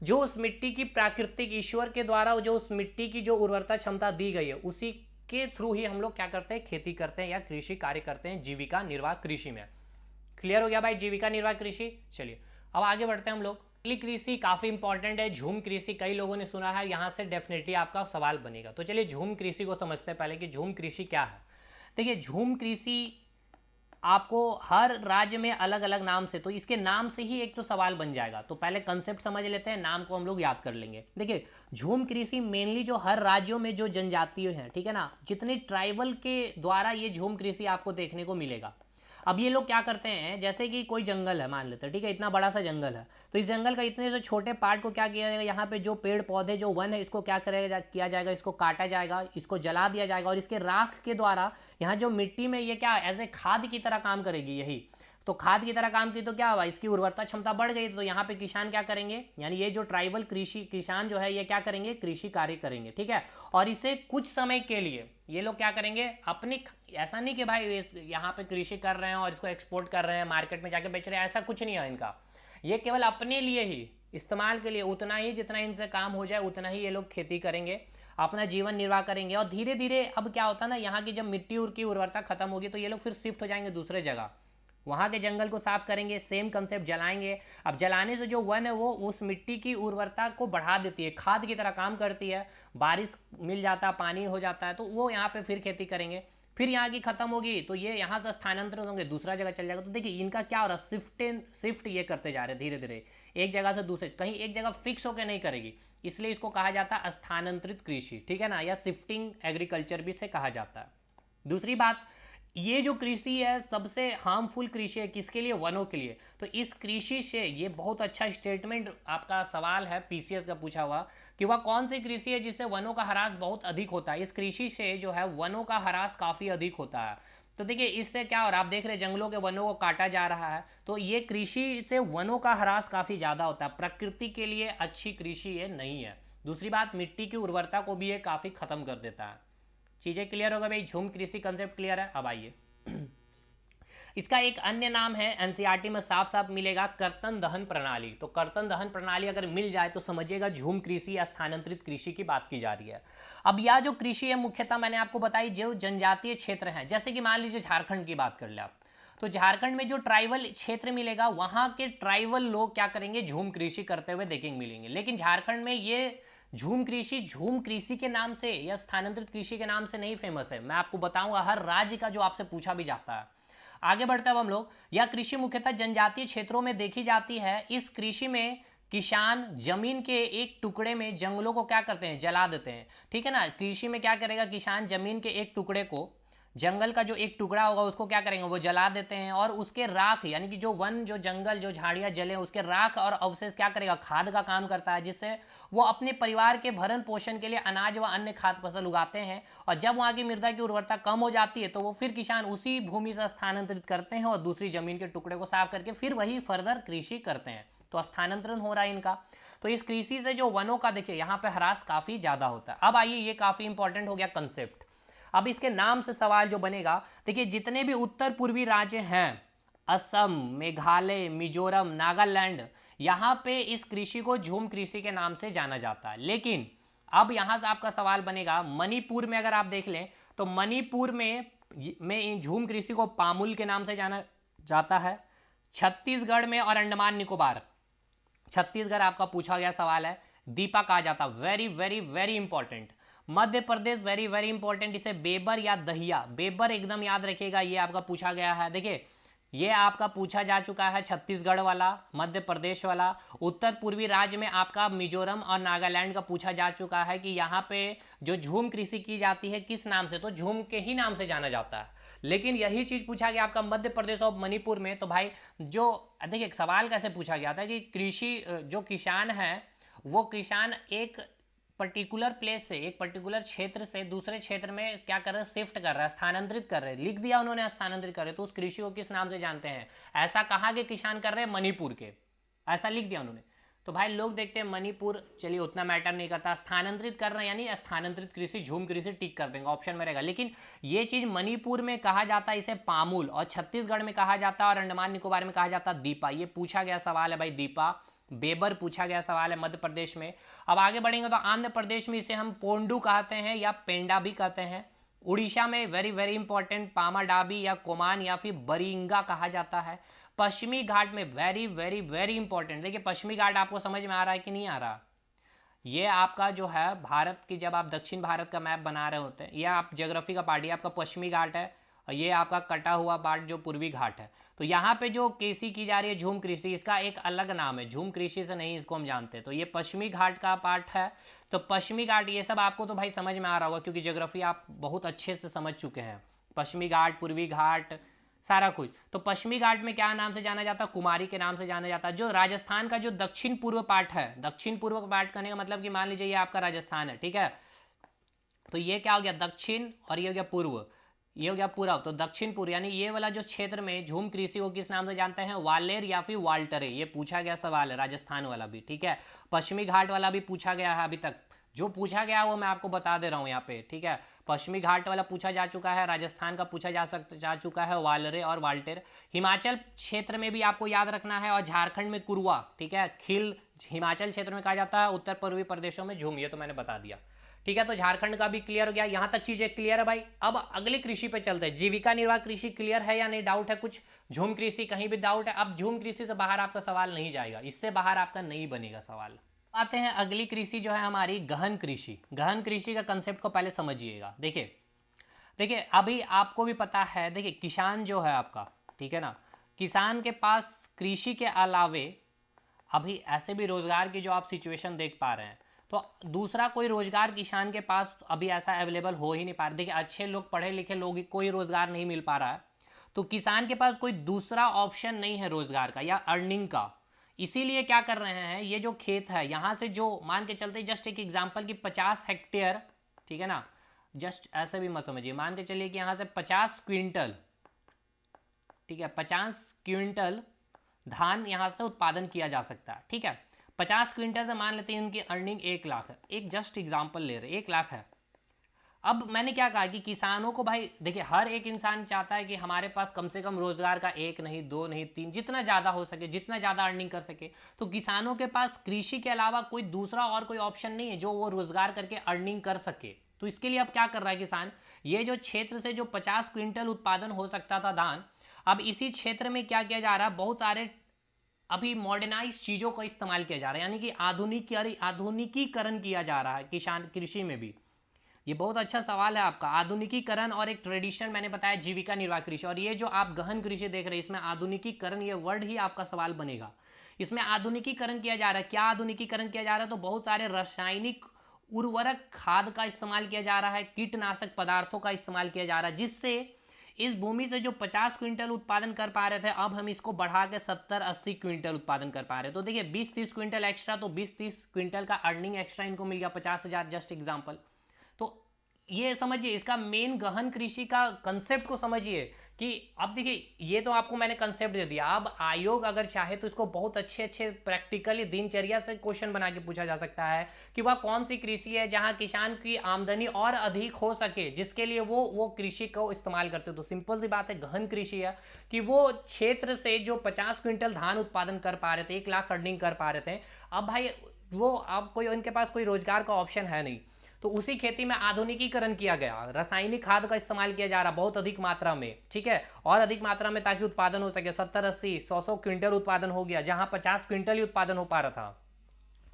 जो उस मिट्टी की प्राकृतिक ईश्वर के द्वारा जो उस मिट्टी की जो उर्वरता क्षमता दी गई है उसी के थ्रू ही हम लोग क्या करते हैं, खेती करते हैं या कृषि कार्य करते हैं जीविका निर्वाह कृषि में। क्लियर हो गया भाई जीविका निर्वाह कृषि। चलिए अब आगे बढ़ते हैं हम लोग। अगली कृषि काफ़ी इंपॉर्टेंट है, झूम कृषि, कई लोगों ने सुना है, यहाँ से डेफिनेटली आपका सवाल बनेगा। तो चलिए झूम कृषि को समझते हैं पहले कि झूम कृषि क्या है। देखिए झूम कृषि आपको हर राज्य में अलग अलग नाम से, तो इसके नाम से ही एक तो सवाल बन जाएगा। तो पहले कंसेप्ट समझ लेते हैं, नाम को हम लोग याद कर लेंगे। देखिए झूम कृषि मेनली जो हर राज्यों में जो जनजातीय हैं, ठीक है ना, जितने ट्राइबल के द्वारा ये झूम कृषि आपको देखने को मिलेगा। अब ये लोग क्या करते हैं, जैसे कि कोई जंगल है मान लेते हैं, ठीक है, इतना बड़ा सा जंगल है, तो इस जंगल का इतने से छोटे पार्ट को क्या किया जाएगा, यहाँ पे जो पेड़ पौधे जो वन है इसको क्या करेगा, किया जाएगा, इसको काटा जाएगा, इसको जला दिया जाएगा, और इसके राख के द्वारा यहाँ जो मिट्टी में ये क्या एज ए खाद की तरह काम करेगी। यही तो खाद की तरह काम की तो क्या हुआ, इसकी उर्वरता क्षमता बढ़ गई। तो यहाँ पे किसान क्या करेंगे, यानी ये जो ट्राइबल कृषि किसान जो है ये क्या करेंगे, कृषि कार्य करेंगे, ठीक है। और इसे कुछ समय के लिए ये लोग क्या करेंगे, अपनी, ऐसा नहीं कि भाई यहाँ पे कृषि कर रहे हैं और इसको एक्सपोर्ट कर रहे हैं, मार्केट में जाके बेच रहे हैं, ऐसा कुछ नहीं है इनका। ये केवल अपने लिए ही, इस्तेमाल के लिए, उतना ही जितना इनसे काम हो जाए उतना ही ये लोग खेती करेंगे, अपना जीवन निर्वाह करेंगे। और धीरे धीरे अब क्या होता है ना, यहाँ की जब मिट्टी की उर्वरता खत्म होगी तो ये लोग फिर शिफ्ट हो जाएंगे दूसरे जगह, वहाँ के जंगल को साफ करेंगे, सेम कंसेप्ट जलाएंगे। अब जलाने से जो वन है वो उस मिट्टी की उर्वरता को बढ़ा देती है, खाद की तरह काम करती है, बारिश मिल जाता है, पानी हो जाता है, तो वो यहाँ पे फिर खेती करेंगे। फिर यहाँ की खत्म होगी तो ये यहाँ से स्थानांतरित होंगे, दूसरा जगह चल जाएगा। तो देखिए इनका क्या हो रहा है, शिफ्ट ये करते जा रहे हैं धीरे धीरे, एक जगह से दूसरे, कहीं एक जगह फिक्स होकर नहीं करेगी, इसलिए इसको कहा जाता है स्थानांतरित कृषि, ठीक है ना, या शिफ्टिंग एग्रीकल्चर भी से कहा जाता है। दूसरी बात, ये जो कृषि है सबसे हार्मफुल कृषि है किसके लिए, वनों के लिए। तो इस कृषि से, ये बहुत अच्छा स्टेटमेंट आपका सवाल है पीसीएस का पूछा हुआ, कि वह कौन सी कृषि है जिससे वनों का ह्रास बहुत अधिक होता है। इस कृषि से जो है वनों का ह्रास काफ़ी अधिक होता है। तो देखिए इससे क्या, और आप देख रहे हैं जंगलों के वनों को काटा जा रहा है, तो ये कृषि से वनों का ह्रास काफ़ी ज़्यादा होता है। प्रकृति के लिए अच्छी कृषि ये नहीं है। दूसरी बात, मिट्टी की उर्वरता को भी ये काफ़ी ख़त्म कर देता है। चीज़ें क्लियर हो गई भाई, झूम कृषि कंसेप्ट क्लियर है। अब आइए इसका एक अन्य नाम है, एनसीईआरटी में साफ साफ मिलेगा, कर्तन दहन प्रणाली। तो कर्तन दहन प्रणाली अगर मिल जाए तो समझिएगा झूम कृषि या स्थानांतरित कृषि की बात की जा रही है। अब यह जो कृषि है मुख्यतः मैंने आपको बताई जो जनजातीय क्षेत्र हैं, जैसे कि मान लीजिए झारखंड की बात कर ले आप, तो झारखंड में जो ट्राइबल क्षेत्र मिलेगा वहां के ट्राइबल लोग क्या करेंगे, झूम कृषि करते हुए देखेंगे मिलेंगे। लेकिन झारखंड में ये झूम कृषि के नाम से या स्थानांतरित कृषि के नाम से नहीं फेमस है। मैं आपको बताऊंगा हर राज्य का जो आपसे पूछा भी जाता है। आगे बढ़ते हैं हम लोग। यह कृषि मुख्यतः जनजातीय क्षेत्रों में देखी जाती है। इस कृषि में किसान जमीन के एक टुकड़े में जंगलों को क्या करते हैं, जला देते हैं। ठीक है ना, कृषि में क्या करेगा किसान, जमीन के एक टुकड़े को, जंगल का जो एक टुकड़ा होगा उसको क्या करेंगे, वो जला देते हैं, और उसके राख यानी कि जो वन, जो जंगल, जो झाड़ियाँ जले उसके राख और अवशेष क्या करेगा, खाद का काम करता है, जिससे वो अपने परिवार के भरण पोषण के लिए अनाज व अन्य खाद्य फसल उगाते हैं। और जब वहाँ की मृदा की उर्वरता कम हो जाती है तो वो फिर किसान उसी भूमि से स्थानांतरित करते हैं और दूसरी जमीन के टुकड़े को साफ करके फिर वही फर्दर कृषि करते हैं। तो स्थानांतरण हो रहा है इनका। तो इस कृषि से जो वनों का देखिए यहाँ पे ह्रास काफी ज्यादा होता है। अब आइए, ये काफी इंपॉर्टेंट हो गया कंसेप्ट। अब इसके नाम से सवाल जो बनेगा, देखिए जितने भी उत्तर पूर्वी राज्य हैं, असम, मेघालय, मिजोरम, नागालैंड, यहाँ पे इस कृषि को झूम कृषि के नाम से जाना जाता है। लेकिन अब यहाँ से आपका सवाल बनेगा, मणिपुर में अगर आप देख लें तो मणिपुर में झूम कृषि को पामुल के नाम से जाना जाता है। छत्तीसगढ़ में और अंडमान निकोबार, छत्तीसगढ़ आपका पूछा गया सवाल है, दीपा कहा जाता। Very very very important. Madhya Pradesh very very important, इसे बेबर या दहिया, बेबर एकदम याद रखिएगा, ये आपका पूछा गया है। देखिए ये आपका पूछा जा चुका है, छत्तीसगढ़ वाला, मध्य प्रदेश वाला। उत्तर पूर्वी राज्य में आपका मिजोरम और नागालैंड का पूछा जा चुका है कि यहाँ पे जो झूम कृषि की जाती है किस नाम से, तो झूम के ही नाम से जाना जाता है। लेकिन यही चीज पूछा गया आपका मध्य प्रदेश और मणिपुर में। तो भाई जो देखिए सवाल कैसे पूछा गया था कि कृषि जो किसान है वो किसान एक पर्टिकुलर प्लेस से, एक पर्टिकुलर क्षेत्र से दूसरे क्षेत्र में क्या कर रहे हैं, शिफ्ट कर रहा है, स्थानांतरित कर रहे हैं। लिख दिया उन्होंने स्थानांतरित कर रहे, तो उस कृषि को किस नाम से जानते हैं। ऐसा कहा कि किसान कर रहे हैं मणिपुर के, ऐसा लिख दिया उन्होंने। तो भाई लोग देखते हैं मणिपुर, चलिए उतना मैटर नहीं करता, स्थानांतरित कर रहे हैं यानी स्थानांतरित कृषि, झूम कृषि टिक कर देंगे, ऑप्शन में रहेगा। लेकिन ये चीज मणिपुर में कहा जाता है इसे पामुल, और छत्तीसगढ़ में कहा जाता है, और अंडमान निकोबार में कहा जाता है दीपा। ये पूछा गया सवाल है भाई, दीपा। बेबर पूछा गया सवाल है मध्य प्रदेश में। अब आगे बढ़ेंगे तो आंध्र प्रदेश में इसे हम पोंडू कहते हैं या पेंडा भी कहते हैं। उड़ीसा में वेरी वेरी इंपॉर्टेंट पामाडाबी या कोमान या फिर बरिंगा कहा जाता है। पश्चिमी घाट में वेरी वेरी वेरी इंपॉर्टेंट, देखिए पश्चिमी घाट आपको समझ में आ रहा है कि नहीं आ रहा। ये आपका जो है भारत की, जब आप दक्षिण भारत का मैप बना रहे होते हैं, या आप ज्योग्राफी का पार्ट, ये आपका पश्चिमी घाट है और ये आपका कटा हुआ पार्ट जो पूर्वी घाट है। तो यहाँ पे जो कृषि की जा रही है झूम कृषि, इसका एक अलग नाम है, झूम कृषि से नहीं इसको हम जानते। तो ये पश्चिमी घाट का पार्ट है। तो पश्चिमी घाट ये सब आपको तो भाई समझ में आ रहा होगा क्योंकि ज्योग्राफी आप बहुत अच्छे से समझ चुके हैं। पश्चिमी घाट, पूर्वी घाट, सारा कुछ। तो पश्चिमी घाट में क्या नाम से जाना जाता है, कुमारी के नाम से जाना जाता है। जो राजस्थान का जो दक्षिण पूर्व पार्ट है, दक्षिण पूर्व पार्ट करने का मतलब कि मान लीजिए ये आपका राजस्थान है, ठीक है। तो ये क्या हो गया, दक्षिण, और ये हो गया पूर्व, ये हो गया पूर्व। तो दक्षिण पूर्व यानी ये वाला जो क्षेत्र में झूम कृषि को किस नाम से जानते हैं, वालेर या फिर वाल्टरे। ये पूछा गया सवाल है, राजस्थान वाला भी, ठीक है। पश्चिमी घाट वाला भी पूछा गया है, अभी तक जो पूछा गया वो मैं आपको बता दे रहा हूँ यहाँ पे, ठीक है। पश्चिमी घाट वाला पूछा जा चुका है, राजस्थान का पूछा जा चुका है, वालरे और वाल्टेर। हिमाचल क्षेत्र में भी आपको याद रखना है, और झारखंड में कुरवा, ठीक है। खिल हिमाचल क्षेत्र में कहा जाता है, उत्तर पूर्वी प्रदेशों में झूम, ये तो मैंने बता दिया, ठीक है। तो झारखंड का भी क्लियर हो गया, यहां तक चीजें क्लियर है भाई। अब अगली कृषि पे चलते हैं। जीविका निर्वाह कृषि क्लियर है या नहीं, डाउट है कुछ, झूम कृषि कहीं भी डाउट है। अब झूम कृषि से बाहर आपका सवाल नहीं जाएगा, इससे बाहर आपका नहीं बनेगा सवाल। आते हैं अगली कृषि जो है हमारी गहन कृषि। गहन कृषि का कंसेप्ट को पहले समझिएगा। देखिए अभी आपको भी पता है, देखिए किसान जो है आपका, ठीक है ना, किसान के पास कृषि के अलावे अभी ऐसे भी रोजगार की जो आप सिचुएशन देख पा रहे हैं, तो दूसरा कोई रोजगार किसान के पास अभी ऐसा अवेलेबल हो ही नहीं पा रहा। देखिए अच्छे लोग, पढ़े लिखे लोग, कोई रोजगार नहीं मिल पा रहा है, तो किसान के पास कोई दूसरा ऑप्शन नहीं है रोजगार का या अर्निंग का। इसीलिए क्या कर रहे हैं, ये जो खेत है यहाँ से जो मान के चलते, जस्ट एक एग्जांपल कि 50 हेक्टेयर, ठीक है ना, जस्ट ऐसे भी मत समझिए, मान के चलिए कि यहाँ से 50 क्विंटल, ठीक है, 50 क्विंटल धान यहाँ से उत्पादन किया जा सकता है। ठीक है, 50 क्विंटल से मान लेते हैं उनकी अर्निंग 1 लाख है, एक जस्ट एग्जाम्पल ले रहे, 1 लाख है। अब मैंने क्या कहा कि किसानों को, भाई देखिए हर एक इंसान चाहता है कि हमारे पास कम से कम रोजगार का 1 नहीं 2 नहीं 3, जितना ज़्यादा हो सके, जितना ज़्यादा अर्निंग कर सके। तो किसानों के पास कृषि के अलावा कोई दूसरा और कोई ऑप्शन नहीं है जो वो रोजगार करके अर्निंग कर सके। तो इसके लिए अब क्या कर रहा है किसान, ये जो क्षेत्र से जो 50 क्विंटल उत्पादन हो सकता था धान, अब इसी क्षेत्र में क्या किया जा रहा है, बहुत सारे अभी मॉडर्नाइज चीज़ों का इस्तेमाल किया जा रहा है, यानी कि आधुनिकीकरण किया जा रहा है किसान कृषि में भी। ये बहुत अच्छा सवाल है आपका, आधुनिकीकरण और एक ट्रेडिशन, मैंने बताया जीविका निर्वाह कृषि, और ये जो आप गहन कृषि देख रहे हैं इसमें आधुनिकीकरण ये वर्ड ही आपका सवाल बनेगा। इसमें आधुनिकीकरण किया जा रहा है, क्या आधुनिकीकरण किया जा रहा है, तो बहुत सारे रासायनिक उर्वरक खाद का इस्तेमाल किया जा रहा है, कीटनाशक पदार्थों का इस्तेमाल किया जा रहा है, जिससे इस भूमि से जो 50 क्विंटल उत्पादन कर पा रहे थे, अब हम इसको बढ़ा के 70-80 क्विंटल उत्पादन कर पा रहे हैं। तो देखिए 20-30 क्विंटल एक्स्ट्रा, तो 20-30 क्विंटल का अर्निंग एक्स्ट्रा इनको मिल गया, 50,000, जस्ट एग्जाम्पल। तो ये समझिए, इसका मेन गहन कृषि का कंसेप्ट को समझिए कि अब देखिए ये तो आपको मैंने कंसेप्ट दे दिया। अब आयोग अगर चाहे तो इसको बहुत अच्छे अच्छे प्रैक्टिकली दिनचर्या से क्वेश्चन बना के पूछा जा सकता है कि वह कौन सी कृषि है जहां किसान की आमदनी और अधिक हो सके, जिसके लिए वो कृषि को इस्तेमाल करते। तो सिंपल सी बात है, गहन कृषि है कि वो क्षेत्र से जो 50 क्विंटल धान उत्पादन कर पा रहे थे, 1 लाख अर्निंग कर पा रहे थे, अब भाई वो अब कोई उनके पास कोई रोजगार का ऑप्शन है नहीं, तो उसी खेती में आधुनिकीकरण किया गया, रासायनिक खाद का इस्तेमाल किया जा रहा बहुत अधिक मात्रा में, ठीक है, और अधिक मात्रा में, ताकि उत्पादन हो सके। 70-80 100 क्विंटल उत्पादन हो गया, जहां 50 क्विंटल ही उत्पादन हो पा रहा था।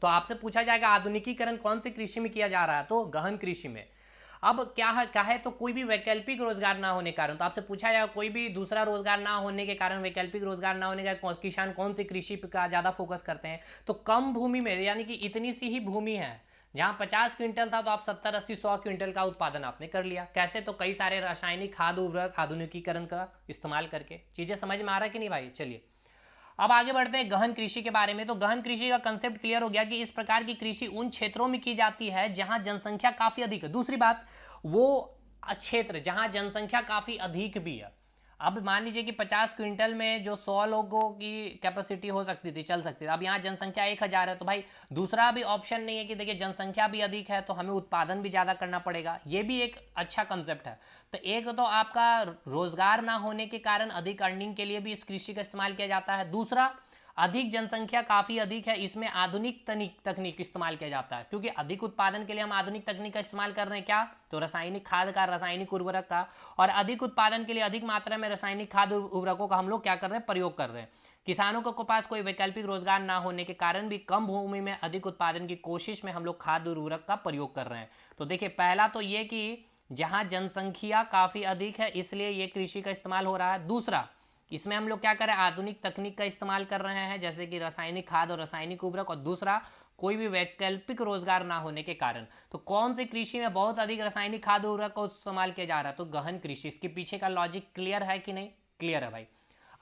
तो आपसे पूछा जाएगा आधुनिकीकरण कौन सी कृषि में किया जा रहा है, तो गहन कृषि में। अब क्या है तो कोई भी वैकल्पिक रोजगार ना होने के कारण, तो आपसे पूछा जाएगा कोई भी दूसरा रोजगार ना होने के कारण, वैकल्पिक रोजगार ना होने का किसान कौन सी कृषि का ज्यादा फोकस करते हैं, तो कम भूमि में, यानी कि इतनी सी ही भूमि है, जहां 50 क्विंटल था तो आप 70-80-100 क्विंटल का उत्पादन आपने कर लिया। कैसे, तो कई सारे रासायनिक खाद उर्वरक आधुनिकीकरण का इस्तेमाल करके। चीजें समझ में आ रहा है कि नहीं भाई? चलिए अब आगे बढ़ते हैं गहन कृषि के बारे में। तो गहन कृषि का कंसेप्ट क्लियर हो गया कि इस प्रकार की कृषि उन क्षेत्रों में की जाती है जहां जनसंख्या काफी अधिक है। दूसरी बात, वो क्षेत्र जहां जनसंख्या काफी अधिक भी है। अब मान लीजिए कि 50 क्विंटल में जो 100 लोगों की कैपेसिटी हो सकती थी, चल सकती थी, अब यहाँ जनसंख्या 1000 है, तो भाई दूसरा भी ऑप्शन नहीं है कि देखिए जनसंख्या भी अधिक है तो हमें उत्पादन भी ज़्यादा करना पड़ेगा। ये भी एक अच्छा कंसेप्ट है। तो एक तो आपका रोजगार ना होने के कारण अधिक अर्निंग के लिए भी इस कृषि का इस्तेमाल किया जाता है। दूसरा, अधिक जनसंख्या काफ़ी अधिक है, इसमें आधुनिक तकनीक इस्तेमाल किया जाता है, क्योंकि अधिक उत्पादन के लिए हम आधुनिक तकनीक का इस्तेमाल कर रहे हैं। क्या, तो रासायनिक खाद का, रासायनिक उर्वरक का, और अधिक उत्पादन के लिए अधिक मात्रा में रासायनिक खाद उर्वरकों का हम लोग क्या कर रहे हैं, प्रयोग कर रहे हैं। किसानों को पास कोई वैकल्पिक रोजगार ना होने के कारण भी कम भूमि में अधिक उत्पादन की कोशिश में हम लोग खाद उर्वरक का प्रयोग कर रहे हैं। तो देखिए पहला तो ये कि जहाँ जनसंख्या काफ़ी अधिक है इसलिए ये कृषि का इस्तेमाल हो रहा है। दूसरा, इसमें हम लोग क्या कर रहे हैं, आधुनिक तकनीक का इस्तेमाल कर रहे हैं, जैसे कि रासायनिक खाद और रासायनिक उर्वरक। और दूसरा, कोई भी वैकल्पिक रोजगार ना होने के कारण। तो कौन सी कृषि में बहुत अधिक रासायनिक खाद उर्वरक का इस्तेमाल किया जा रहा है, तो गहन कृषि। इसके पीछे का लॉजिक क्लियर है कि नहीं? क्लियर है भाई।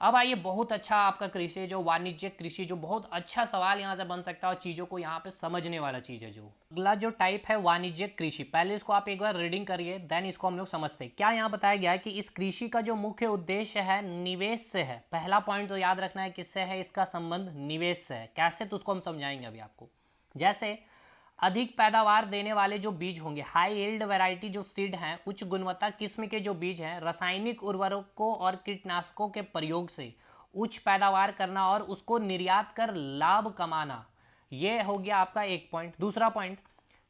अब आइए, बहुत अच्छा आपका कृषि जो वाणिज्यिक कृषि, जो बहुत अच्छा सवाल यहाँ से बन सकता है और चीज़ों को यहाँ पे समझने वाला चीज़ है। जो अगला जो टाइप है वाणिज्यिक कृषि, पहले इसको आप एक बार रीडिंग करिए, देन इसको हम लोग समझते हैं। क्या यहाँ बताया गया है कि इस कृषि का जो मुख्य उद्देश्य है निवेश से है। पहला पॉइंट तो याद रखना है, किससे है, इसका संबंध निवेश से है। कैसे, तो उसको हम समझाएंगे अभी आपको। जैसे अधिक पैदावार देने वाले जो बीज होंगे, हाई यील्ड वैरायटी जो सीड हैं, उच्च गुणवत्ता किस्म के जो बीज हैं, रासायनिक उर्वरकों और कीटनाशकों के प्रयोग से उच्च पैदावार करना और उसको निर्यात कर लाभ कमाना, ये हो गया आपका एक पॉइंट। दूसरा पॉइंट,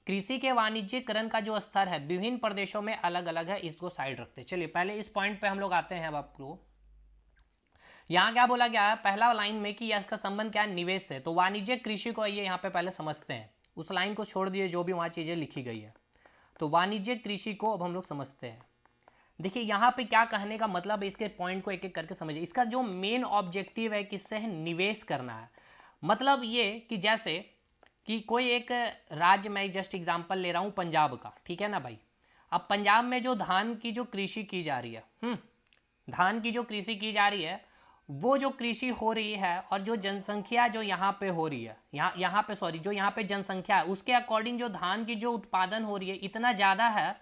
कृषि के वाणिज्यीकरण का जो स्तर है विभिन्न प्रदेशों में अलग अलग है, इसको साइड रखते हैं। चलिए पहले इस पॉइंट पे हम लोग आते हैं। अब आपको यहाँ क्या बोला गया है, पहला लाइन में कि इसका संबंध क्या है, निवेश से। तो वाणिज्यिक कृषि को आइए यहाँ पे पहले समझते हैं, उस लाइन को छोड़ दिए जो भी वहाँ चीज़ें लिखी गई है। तो वाणिज्यिक कृषि को अब हम लोग समझते हैं। देखिए यहाँ पे क्या कहने का मतलब है, इसके पॉइंट को एक एक करके समझिए। इसका जो मेन ऑब्जेक्टिव है किससे है, निवेश करना है। मतलब ये कि जैसे कि कोई एक राज्य, मैं जस्ट एग्जांपल ले रहा हूँ पंजाब का, ठीक है ना भाई। अब पंजाब में जो धान की जो कृषि की जा रही है, धान की जो कृषि की जा रही है, वो जो कृषि हो रही है और जो जनसंख्या जो यहाँ पे हो रही है, यहाँ पे सॉरी, जो यहाँ पे जनसंख्या है उसके अकॉर्डिंग जो धान की जो उत्पादन हो रही है इतना ज़्यादा है,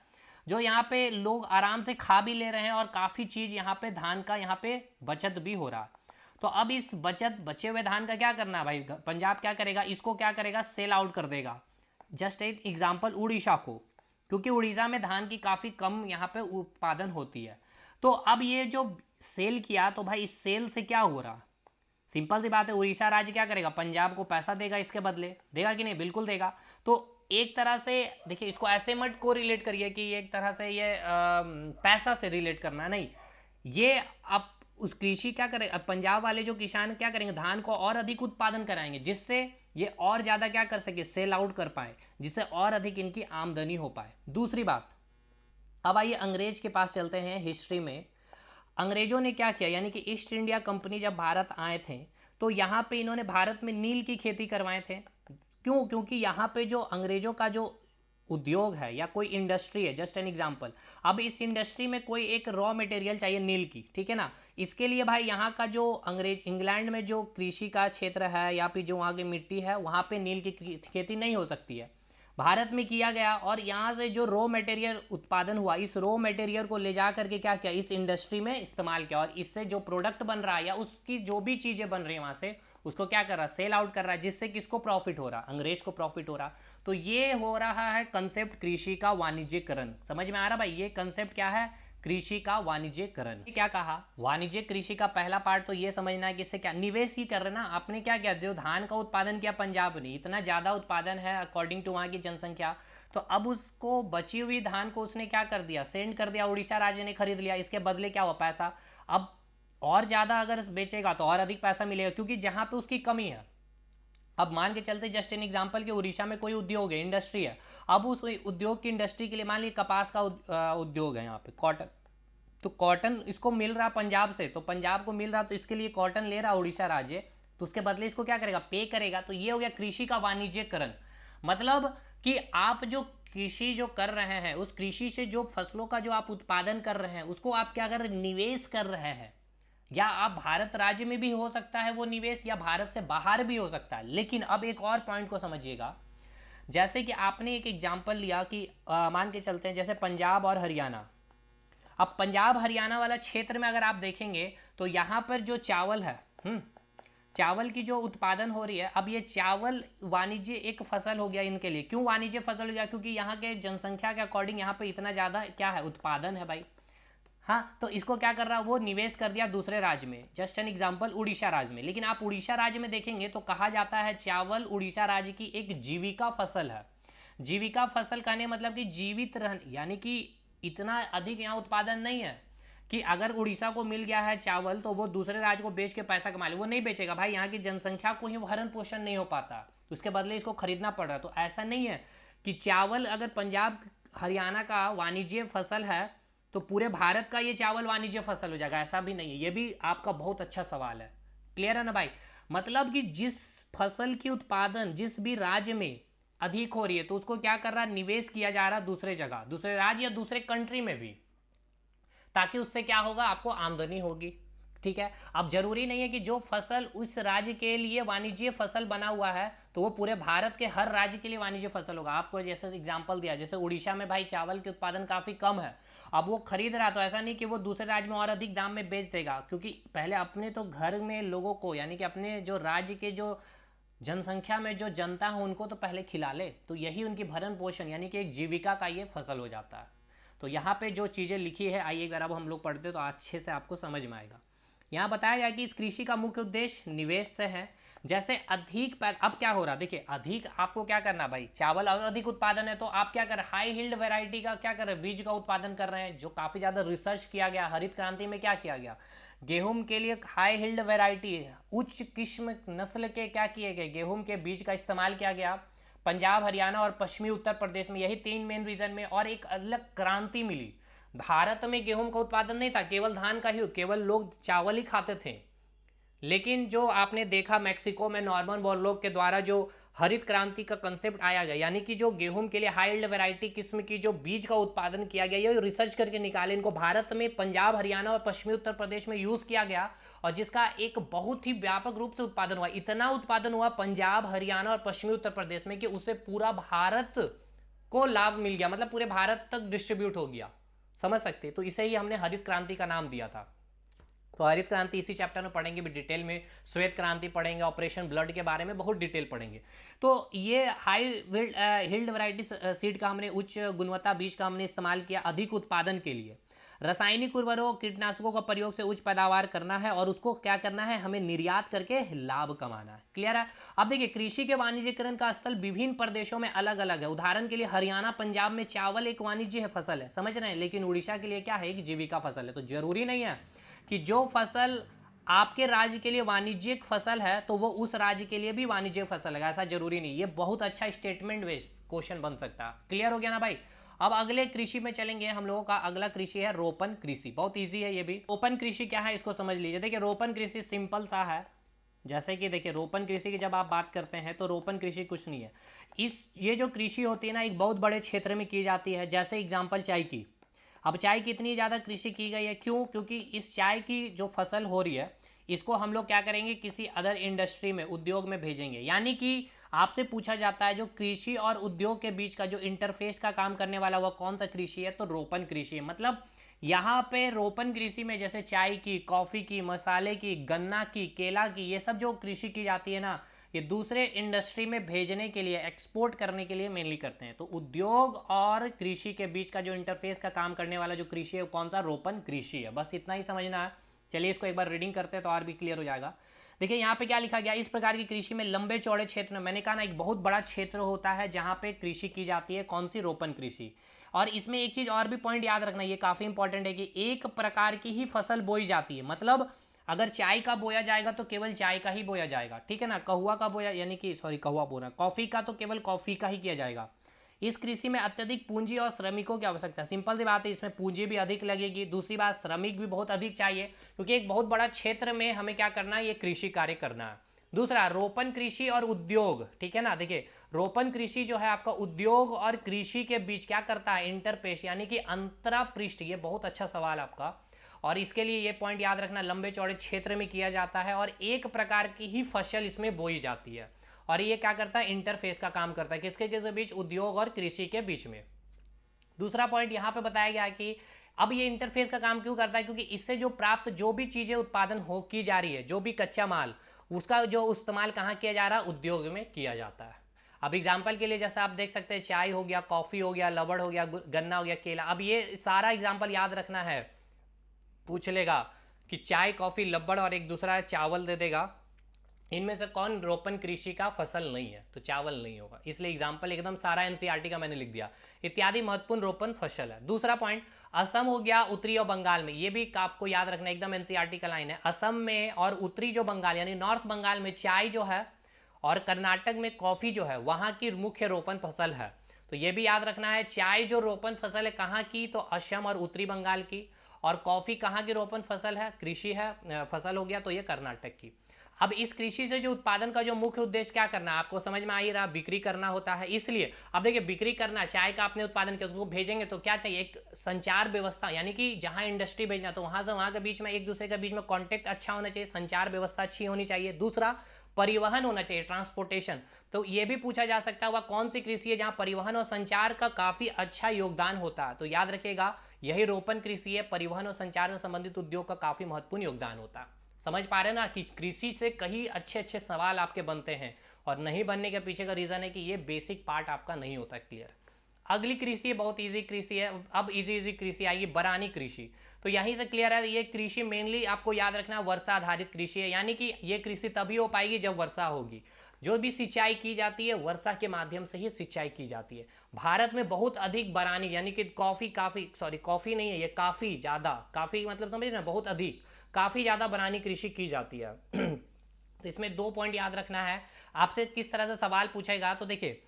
जो यहाँ पे लोग आराम से खा भी ले रहे हैं और काफ़ी चीज़ यहाँ पे धान का यहाँ पे बचत भी हो रहा है। तो अब इस बचे हुए धान का क्या करना है भाई, पंजाब क्या करेगा, इसको क्या करेगा, सेल आउट कर देगा। जस्ट एक एग्जाम्पल उड़ीसा को, क्योंकि उड़ीसा में धान की काफ़ी कम यहाँ पे उत्पादन होती है। तो अब ये जो सेल किया, तो भाई इस सेल से क्या हो रहा, सिंपल सी बात है, उड़ीसा राज्य क्या करेगा, पंजाब को पैसा देगा, इसके बदले देगा कि नहीं, बिल्कुल देगा। तो एक तरह से देखिए, इसको ऐसे मत को रिलेट करिए कि एक तरह से ये पैसा से रिलेट करना, नहीं, ये अब उस कृषि क्या करें, अब पंजाब वाले जो किसान क्या करेंगे, धान को और अधिक उत्पादन कराएंगे, जिससे ये और ज़्यादा क्या कर सके, सेल आउट कर पाए, जिससे और अधिक इनकी आमदनी हो पाए। दूसरी बात, अब आइए अंग्रेज के पास चलते हैं हिस्ट्री में। अंग्रेजों ने क्या किया, यानी कि ईस्ट इंडिया कंपनी जब भारत आए थे, तो यहाँ पे इन्होंने भारत में नील की खेती करवाए थे। क्यों, क्योंकि यहाँ पे जो अंग्रेजों का जो उद्योग है या कोई इंडस्ट्री है, जस्ट एन एग्जांपल, अब इस इंडस्ट्री में कोई एक रॉ मटेरियल चाहिए नील की, ठीक है ना, इसके लिए भाई यहाँ का जो इंग्लैंड में जो कृषि का क्षेत्र है या फिर जो वहाँ की मिट्टी है, वहाँ पे नील की खेती नहीं हो सकती है, भारत में किया गया। और यहाँ से जो रॉ मटेरियल उत्पादन हुआ, इस रॉ मटेरियल को ले जा करके क्या किया, इस इंडस्ट्री में इस्तेमाल किया, और इससे जो प्रोडक्ट बन रहा है या उसकी जो भी चीज़ें बन रही है वहाँ से, उसको क्या कर रहा है, सेल आउट कर रहा है, जिससे किसको प्रॉफिट हो रहा, अंग्रेज को प्रॉफिट हो रहा। तो ये हो रहा है कंसेप्ट कृषि का वाणिज्यकरण। समझ में आ रहा भाई, ये कंसेप्ट क्या है, कृषि का वाणिज्यकरण। क्या कहा, वाणिज्य कृषि का पहला पार्ट तो ये समझना है कि इससे क्या निवेश ही कर रहे ना। आपने क्या किया, जो धान का उत्पादन किया पंजाब ने, इतना ज़्यादा उत्पादन है अकॉर्डिंग टू वहाँ की जनसंख्या, तो अब उसको बची हुई धान को उसने क्या कर दिया, सेंड कर दिया, उड़ीसा राज्य ने खरीद लिया, इसके बदले क्या हुआ, पैसा। अब और ज़्यादा अगर बेचेगा तो और अधिक पैसा मिलेगा, क्योंकि जहाँ पे उसकी कमी है, अब मान के चलते जस्ट एन एग्जांपल कि उड़ीसा में कोई उद्योग है, इंडस्ट्री है, अब उस उद्योग की इंडस्ट्री के लिए मान लीजिए कपास का उद्योग है यहाँ पे, कॉटन, तो कॉटन इसको मिल रहा पंजाब से, तो पंजाब को मिल रहा, तो इसके लिए कॉटन ले रहा उड़ीसा राज्य, तो उसके बदले इसको क्या करेगा, पे करेगा। तो ये हो गया कृषि का वाणिज्यकरण। मतलब कि आप जो कृषि जो कर रहे हैं, उस कृषि से जो फसलों का जो आप उत्पादन कर रहे हैं, उसको आप क्या कर रहे हैं, निवेश कर रहे हैं। या आप भारत राज्य में भी हो सकता है वो निवेश, या भारत से बाहर भी हो सकता है। लेकिन अब एक और पॉइंट को समझिएगा, जैसे कि आपने एक एग्जांपल लिया कि मान के चलते हैं जैसे पंजाब और हरियाणा। अब पंजाब हरियाणा वाला क्षेत्र में अगर आप देखेंगे तो यहाँ पर जो चावल है, चावल की जो उत्पादन हो रही है, अब ये चावल वाणिज्य एक फसल हो गया इनके लिए। क्यों वाणिज्य फसल हो गया, क्योंकि यहाँ के जनसंख्या के अकॉर्डिंग यहाँ पे इतना ज़्यादा क्या है, उत्पादन है भाई। हाँ, तो इसको क्या कर रहा, वो निवेश कर दिया दूसरे राज्य में, जस्ट एन एग्जांपल उड़ीसा राज्य में। लेकिन आप उड़ीसा राज्य में देखेंगे तो कहा जाता है चावल उड़ीसा राज्य की एक जीविका फसल है। जीविका फसल कहने मतलब कि जीवित रहने, यानी कि इतना अधिक यहाँ उत्पादन नहीं है कि अगर उड़ीसा को मिल गया है चावल तो वो दूसरे राज्य को बेच के पैसा कमा ले, वो नहीं बेचेगा भाई, यहाँ की जनसंख्या को ही भरण पोषण नहीं हो पाता, तो उसके बदले इसको खरीदना पड़ रहा है। तो ऐसा नहीं है कि चावल अगर पंजाब हरियाणा का वाणिज्य फसल है तो पूरे भारत का ये चावल वाणिज्य फसल हो जाएगा, ऐसा भी नहीं है। ये भी आपका बहुत अच्छा सवाल है, क्लियर है ना भाई। मतलब कि जिस फसल की उत्पादन जिस भी राज्य में अधिक हो रही है, तो उसको क्या कर रहा है, निवेश किया जा रहा है दूसरे जगह, दूसरे राज्य या दूसरे कंट्री में भी, ताकि उससे क्या होगा, आपको आमदनी होगी। ठीक है, अब जरूरी नहीं है कि जो फसल उस राज्य के लिए वाणिज्य फसल बना हुआ है तो वो पूरे भारत के हर राज्य के लिए वाणिज्य फसल होगा। आपको जैसे एग्जांपल दिया, जैसे उड़ीसा में भाई चावल के उत्पादन काफ़ी कम है, अब वो खरीद रहा, तो ऐसा नहीं कि वो दूसरे राज्य में और अधिक दाम में बेच देगा, क्योंकि पहले अपने तो घर में लोगों को, यानी कि अपने जो राज्य के जो जनसंख्या में जो जनता है उनको तो पहले खिला ले, तो यही उनकी भरण पोषण यानी कि एक जीविका का ये फसल हो जाता है। तो यहाँ पे जो चीज़ें लिखी है, आइए अगर अब हम लोग पढ़ते तो अच्छे से आपको समझ में आएगा। यहाँ बताया गया कि इस कृषि का मुख्य उद्देश्य निवेश से है। जैसे अधिक अब क्या हो रहा, देखिए अधिक आपको क्या करना भाई, चावल और अधिक उत्पादन है तो आप क्या कर रहे हैं, हाई हिल्ड वैरायटी का क्या कर रहे हैं, बीज का उत्पादन कर रहे हैं, जो काफ़ी ज़्यादा रिसर्च किया गया। हरित क्रांति में क्या किया गया, गेहूं के लिए हाई हिल्ड वैरायटी उच्च किस्म नस्ल के क्या किए गए, गेहूं के बीज का इस्तेमाल किया गया। पंजाब हरियाणा और पश्चिमी उत्तर प्रदेश में, यही 3 मेन रीजन में। और एक अलग क्रांति मिली, भारत में गेहूं का उत्पादन नहीं था, केवल धान का ही, केवल लोग चावल ही खाते थे। लेकिन जो आपने देखा मैक्सिको में नॉर्मन बोरलॉग के द्वारा जो हरित क्रांति का कंसेप्ट आया गया, यानी कि जो गेहूं के लिए हाई यील्ड वैरायटी किस्म की जो बीज का उत्पादन किया गया, ये रिसर्च करके निकाले, इनको भारत में पंजाब, हरियाणा और पश्चिमी उत्तर प्रदेश में यूज किया गया और जिसका एक बहुत ही व्यापक रूप से उत्पादन हुआ। इतना उत्पादन हुआ पंजाब, हरियाणा और पश्चिमी उत्तर प्रदेश में कि उससे पूरा भारत को लाभ मिल गया, मतलब पूरे भारत तक डिस्ट्रीब्यूट हो गया, समझ सकते। तो इसे ही हमने हरित क्रांति का नाम दिया था। तो हरित क्रांति इसी चैप्टर में पढ़ेंगे भी डिटेल में, श्वेत क्रांति पढ़ेंगे, ऑपरेशन ब्लड के बारे में बहुत डिटेल पढ़ेंगे। तो ये हाई यील्ड वैरायटी सीड का हमने, उच्च गुणवत्ता बीज का हमने इस्तेमाल किया अधिक उत्पादन के लिए। रासायनिक उर्वरकों कीटनाशकों का प्रयोग से उच्च पैदावार करना है और उसको क्या करना है, हमें निर्यात करके लाभ कमाना है। क्लियर है। अब देखिए कृषि के वाणिज्यकरण का स्थल विभिन्न प्रदेशों में अलग अलग है। उदाहरण के लिए हरियाणा पंजाब में चावल एक वाणिज्य फसल है, समझ रहे हैं, लेकिन उड़ीसा के लिए क्या है, एक जीविका फसल है। तो जरूरी नहीं है कि जो फसल आपके राज्य के लिए वाणिज्यिक फसल है तो वो उस राज्य के लिए भी वाणिज्यिक फसल है, ऐसा जरूरी नहीं। ये बहुत अच्छा स्टेटमेंट बेस्ड क्वेश्चन बन सकता है। क्लियर हो गया ना भाई। अब अगले कृषि में चलेंगे हम लोगों का। अगला कृषि है रोपण कृषि, बहुत इजी है ये भी। रोपण कृषि क्या है इसको समझ लीजिए। देखिए रोपण कृषि सिंपल सा है, जैसे कि देखिए रोपण कृषि की जब आप बात करते हैं तो रोपण कृषि कुछ नहीं है, ये जो कृषि होती है ना एक बहुत बड़े क्षेत्र में की जाती है। जैसे एग्जाम्पल चाय की, अब चाय की इतनी ज़्यादा कृषि की गई है, क्यों? क्योंकि इस चाय की जो फसल हो रही है इसको हम लोग क्या करेंगे, किसी अदर इंडस्ट्री में, उद्योग में भेजेंगे। यानी कि आपसे पूछा जाता है जो कृषि और उद्योग के बीच का जो इंटरफेस का काम करने वाला वह कौन सा कृषि है, तो रोपण कृषि है। मतलब यहाँ पे रोपण कृषि में जैसे चाय की, कॉफ़ी की, मसाले की, गन्ना की, केला की, ये सब जो कृषि की जाती है ना, ये दूसरे इंडस्ट्री में भेजने के लिए, एक्सपोर्ट करने के लिए मेनली करते हैं। तो उद्योग और कृषि के बीच का जो इंटरफेस का काम करने वाला जो कृषि है वो कौन सा, रोपण कृषि है। बस इतना ही समझना है। चलिए इसको एक बार रीडिंग करते हैं तो और भी क्लियर हो जाएगा। देखिए यहाँ पे क्या लिखा गया, इस प्रकार की कृषि में लंबे चौड़े क्षेत्र में, मैंने कहा ना एक बहुत बड़ा क्षेत्र होता है जहाँ पे कृषि की जाती है, कौन सी, रोपण कृषि। और इसमें एक चीज़ और भी पॉइंट याद रखना, ये काफ़ी इंपॉर्टेंट है कि एक प्रकार की ही फसल बोई जाती है। मतलब अगर चाय का बोया जाएगा तो केवल चाय का ही बोया जाएगा, ठीक है ना। कहुआ का बोया, यानी कि सॉरी कहुआ बोना, कॉफ़ी का तो केवल कॉफ़ी का ही किया जाएगा। इस कृषि में अत्यधिक पूंजी और श्रमिकों की आवश्यकता है। सिंपल सी बात है, इसमें पूंजी भी अधिक लगेगी, दूसरी बात श्रमिक भी बहुत अधिक चाहिए, क्योंकि एक बहुत बड़ा क्षेत्र में हमें क्या करना है, ये कृषि कार्य करना है। दूसरा रोपण कृषि और उद्योग, ठीक है ना। देखिए रोपण कृषि जो है आपका उद्योग और कृषि के बीच क्या करता है, इंटरपेश, यानी कि अंतरापृष्ठ। ये बहुत अच्छा सवाल आपका, और इसके लिए ये पॉइंट याद रखना, लंबे चौड़े क्षेत्र में किया जाता है और एक प्रकार की ही फसल इसमें बोई जाती है। और ये क्या करता है, इंटरफेस का काम करता है, किसके बीच, उद्योग और कृषि के बीच में। दूसरा पॉइंट यहाँ पे बताया गया कि अब ये इंटरफेस का काम क्यों करता है, क्योंकि इससे जो प्राप्त जो भी चीज़ें उत्पादन हो की जा रही है, जो भी कच्चा माल, उसका जो इस्तेमाल कहाँ किया जा रहा है, उद्योग में किया जाता है। अब एग्जाम्पल के लिए जैसे आप देख सकते हैं, चाय हो गया, कॉफ़ी हो गया, रबड़ हो गया, गन्ना हो गया, केला। अब ये सारा एग्जाम्पल याद रखना है, पूछ लेगा कि चाय, कॉफ़ी, रबड़ और एक दूसरा चावल दे देगा, इनमें से कौन रोपण कृषि का फसल नहीं है, तो चावल नहीं होगा। इसलिए एग्जाम्पल एकदम सारा एनसीईआरटी का मैंने लिख दिया, इत्यादि महत्वपूर्ण रोपण फसल है। दूसरा पॉइंट, असम हो गया, उत्तरी और बंगाल में, ये भी आपको याद रखना, एकदम एनसीईआरटी का लाइन है। असम में और उत्तरी जो बंगाल यानी नॉर्थ बंगाल में चाय जो है, और कर्नाटक में कॉफ़ी जो है, वहाँ की मुख्य रोपण फसल है। तो ये भी याद रखना है, चाय जो रोपण फसल है कहाँ की, तो असम और उत्तरी बंगाल की। और कॉफ़ी कहाँ की रोपण फसल है, कृषि है, फसल हो गया, तो ये कर्नाटक की। अब इस कृषि से जो उत्पादन का जो मुख्य उद्देश्य क्या करना है, आपको समझ में आ ही रहा, बिक्री करना होता है। इसलिए अब देखिए बिक्री करना, चाय का आपने उत्पादन किया, उसको भेजेंगे तो क्या चाहिए, एक संचार व्यवस्था, यानी कि जहां इंडस्ट्री भेजना तो वहां से वहां के बीच में, एक दूसरे के बीच में कॉन्टेक्ट अच्छा होना चाहिए, संचार व्यवस्था अच्छी होनी चाहिए। दूसरा परिवहन होना चाहिए, ट्रांसपोर्टेशन। तो ये भी पूछा जा सकता है वह कौन सी कृषि है जहां परिवहन और संचार का काफी अच्छा योगदान होता है, तो याद रखिएगा यही रोपण कृषि है, परिवहन और संचार से संबंधित उद्योग का काफी महत्वपूर्ण योगदान होता है। समझ पा रहे हैं ना कि कृषि से कई अच्छे अच्छे सवाल आपके बनते हैं, और नहीं बनने के पीछे का रीजन है कि ये बेसिक पार्ट आपका नहीं होता क्लियर। अगली कृषि बहुत इजी कृषि है, अब इजी कृषि आएगी, बरानी कृषि। तो यहीं से क्लियर है, ये कृषि मेनली आपको याद रखना वर्षा आधारित कृषि है, यानी कि ये कृषि तभी हो पाएगी जब वर्षा होगी। जो भी सिंचाई की जाती है वर्षा के माध्यम से ही सिंचाई की जाती है। भारत में बहुत अधिक बरानी, यानी कि कॉफी नहीं है ये, काफी ज्यादा, काफी मतलब समझे ना, बहुत अधिक, काफी ज्यादा बरानी कृषि की जाती है। तो इसमें 2 पॉइंट याद रखना है, आपसे किस तरह से सवाल पूछेगा, तो देखिए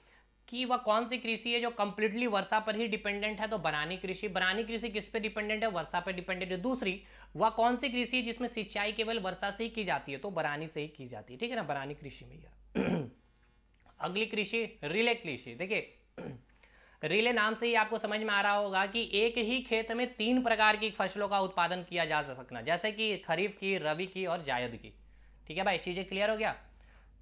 कि वह कौन सी कृषि है जो कंप्लीटली वर्षा पर ही डिपेंडेंट है, तो बरानी कृषि। बरानी कृषि किस पे डिपेंडेंट है, वर्षा पर डिपेंडेंट है। दूसरी, वह कौन सी कृषि है जिसमें सिंचाई केवल वर्षा से ही की जाती है, तो बरानी से ही की जाती है, ठीक है ना, बरानी कृषि में यह। अगली कृषि रिले कृषि। देखिए रिले नाम से ही आपको समझ में आ रहा होगा कि एक ही खेत में 3 प्रकार की फसलों का उत्पादन किया जा सकना, जैसे कि खरीफ की, रबी की और जायद की। ठीक है भाई, चीजें क्लियर हो गया?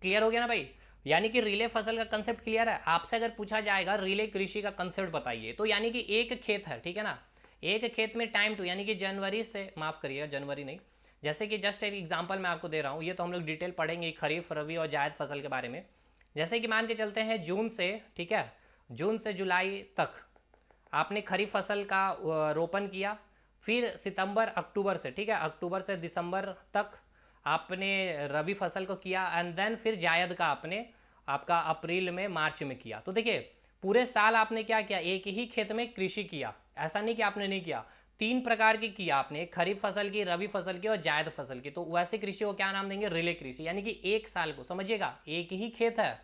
क्लियर हो गया ना भाई? यानी कि रिले फसल का कंसेप्ट क्लियर है। आपसे अगर पूछा जाएगा रिले कृषि का कंसेप्ट बताइए, तो यानी कि एक खेत है, ठीक है ना, एक खेत में टाइम टू यानी कि जनवरी से, माफ करिए जनवरी नहीं, जैसे कि जस्ट एक एग्जांपल मैं आपको दे रहा हूँ, ये तो हम लोग डिटेल पढ़ेंगे खरीफ, रबी और जायद फसल के बारे में। जैसे कि मान के चलते हैं जून से, ठीक है, जून से जुलाई तक आपने खरीफ फसल का रोपण किया, फिर सितंबर अक्टूबर से, ठीक है, अक्टूबर से दिसंबर तक आपने रबी फसल को किया, एंड देन फिर जायद का आपने आपका अप्रैल में, मार्च में किया। तो देखिए पूरे साल आपने क्या किया, एक ही खेत में कृषि किया, ऐसा नहीं कि आपने नहीं किया, 3 प्रकार की किया आपने, खरीफ फसल की, रबी फसल की और जायद फसल की। तो वैसे कृषि को क्या नाम देंगे, रिले कृषि। यानी कि एक साल को, समझिएगा एक ही खेत है,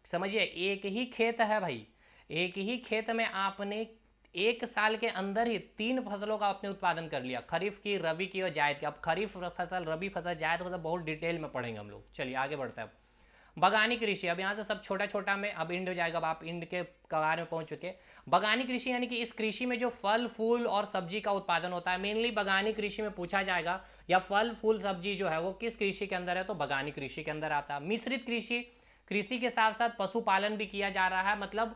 समझिए एक ही खेत है भाई, एक ही खेत में आपने एक साल के अंदर ही 3 फसलों का आपने उत्पादन कर लिया, खरीफ की, रबी की और जायद की। अब खरीफ फसल, रबी फसल, जायद फसल बहुत डिटेल में पढ़ेंगे हम लोग। चलिए आगे बढ़ते हैं। बगानी कृषि, अब यहाँ से सब छोटा छोटा में अब इंड हो जाएगा, अब आप इंड के कगार में पहुंच चुके। बगानी कृषि यानी कि इस कृषि में जो फल फूल और सब्जी का उत्पादन होता है, मेनली बगानी कृषि में पूछा जाएगा, या फल फूल सब्जी जो है वो किस कृषि के अंदर है, तो बगानी कृषि के अंदर आता है। मिश्रित कृषि, कृषि के साथ साथ पशुपालन भी किया जा रहा है, मतलब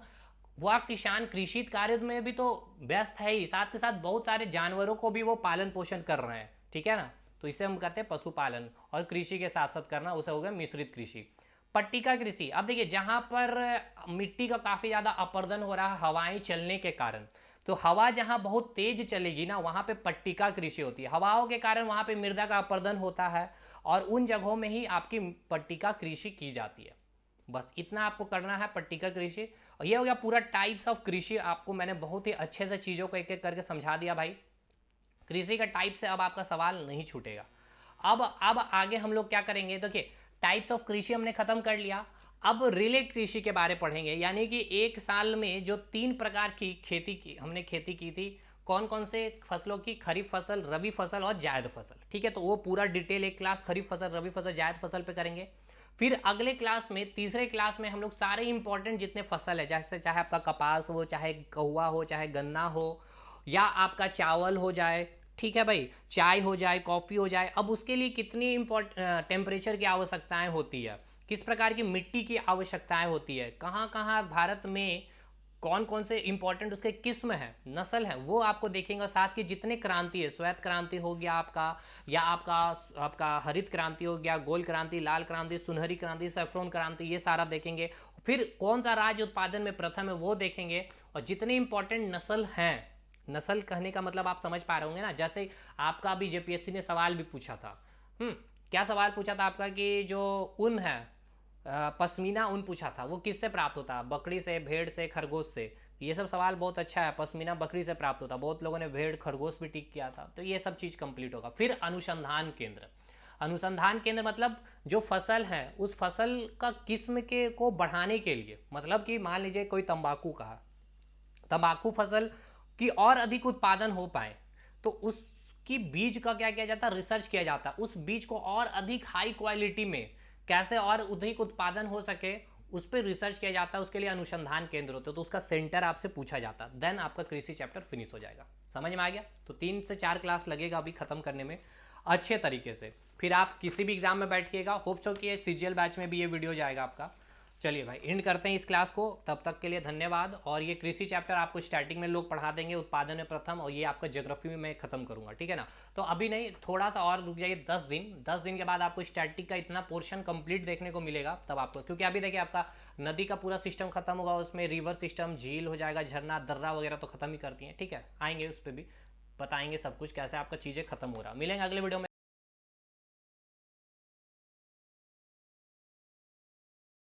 वह किसान कृषि कार्य में भी तो व्यस्त है ही, साथ के साथ बहुत सारे जानवरों को भी वो पालन पोषण कर रहे हैं, ठीक है ना, तो इसे हम कहते हैं पशुपालन, और कृषि के साथ साथ करना, उसे हो गया मिश्रित कृषि। पट्टिका कृषि, अब देखिए जहां पर मिट्टी का काफी ज्यादा अपर्दन हो रहा है हवाएं चलने के कारण, तो हवा जहां बहुत तेज चलेगी ना, वहां पे पट्टिका कृषि होती है, हवाओं के कारण वहां पे मृदा का अपर्दन होता है, और उन जगहों में ही आपकी पट्टिका कृषि की जाती है। बस इतना आपको करना है, पट्टिका कृषि। और ये हो गया पूरा टाइप्स ऑफ कृषि, आपको मैंने बहुत ही अच्छे से चीज़ों को एक एक करके समझा दिया भाई। कृषि का टाइप से अब आपका सवाल नहीं छूटेगा। अब आगे हम लोग क्या करेंगे, देखिए टाइप्स ऑफ कृषि हमने खत्म कर लिया, अब रिले कृषि के बारे पढ़ेंगे। यानी कि एक साल में जो 3 प्रकार की खेती की हमने खेती की थी, कौन कौन से फसलों की, खरीफ फसल, रबी फसल और जायद फसल, ठीक है, तो वो पूरा डिटेल एक क्लास खरीफ फसल, रबी फसल, जायद फसल पे करेंगे। फिर अगले क्लास में, तीसरे क्लास में हम लोग सारे इंपॉर्टेंट जितने फसल है, जैसे चाहे आपका कपास हो, चाहे कहुआ हो, चाहे गन्ना हो, या आपका चावल हो जाए, ठीक है भाई, चाय हो जाए, कॉफ़ी हो जाए, अब उसके लिए कितनी टेम्परेचर की आवश्यकताएं होती है, किस प्रकार की मिट्टी की आवश्यकताएं होती है, कहाँ कहाँ भारत में कौन कौन से इंपॉर्टेंट उसके किस्म है, नस्ल है, वो आपको देखेंगे। और साथ के जितने क्रांति है, श्वेत क्रांति हो गया आपका, या आपका हरित क्रांति हो गया, गोल क्रांति, लाल क्रांति, सुनहरी क्रांति, सैफ्रॉन क्रांति, ये सारा देखेंगे। फिर कौन सा राज्य उत्पादन में प्रथम है वो देखेंगे। और जितने इंपॉर्टेंट नस्ल हैं, नस्ल कहने का मतलब आप समझ पा रहे होंगे ना, जैसे आपका अभी जेपीएससी ने सवाल भी पूछा था, क्या सवाल पूछा था आपका, कि जो ऊन है, पश्मीना ऊन पूछा था, वो किससे प्राप्त होता है, बकरी से, भेड़ से, खरगोश से। ये सब सवाल बहुत अच्छा है, पश्मीना बकरी से प्राप्त होता है, बहुत लोगों ने भेड़ खरगोश भी टिक किया था, तो ये सब चीज़ कंप्लीट होगा। फिर अनुसंधान केंद्र, अनुसंधान केंद्र मतलब जो फसल है उस फसल का किस्म के को बढ़ाने के लिए, मतलब कि मान लीजिए कोई तंबाकू का, तंबाकू फसल की और अधिक उत्पादन हो पाए, तो उसकी बीज का क्या किया जाता है, रिसर्च किया जाता है, उस बीज को और अधिक हाई क्वालिटी में कैसे और अधिक उत्पादन हो सके, उस पर रिसर्च किया जाता है, उसके लिए अनुसंधान केंद्र होते हैं, तो उसका सेंटर आपसे पूछा जाता है, देन आपका कृषि चैप्टर फिनिश हो जाएगा। समझ में आ गया? तो 3 से 4 क्लास लगेगा अभी खत्म करने में अच्छे तरीके से, फिर आप किसी भी एग्जाम में बैठिएगा। होप सो कि सीजीएल बैच में भी ये वीडियो जाएगा आपका। चलिए भाई एंड करते हैं इस क्लास को, तब तक के लिए धन्यवाद। और ये कृषि चैप्टर आपको स्टार्टिंग में लोग पढ़ा देंगे, उत्पादन में प्रथम, और ये आपका ज्योग्राफी में मैं खत्म करूंगा, ठीक है ना। तो अभी नहीं, थोड़ा सा और रुक जाइए, 10 दिन के बाद आपको स्टैटिक का इतना पोर्शन कंप्लीट देखने को मिलेगा तब आपको, क्योंकि अभी देखिए आपका नदी का पूरा सिस्टम खत्म होगा, उसमें रिवर सिस्टम, झील हो जाएगा, झरना, दर्रा वगैरह तो खत्म ही करती हैं, ठीक है, आएंगे उस पर भी बताएंगे सब कुछ कैसे आपका चीज़ें खत्म हो रहा। मिलेंगे अगले वीडियो में।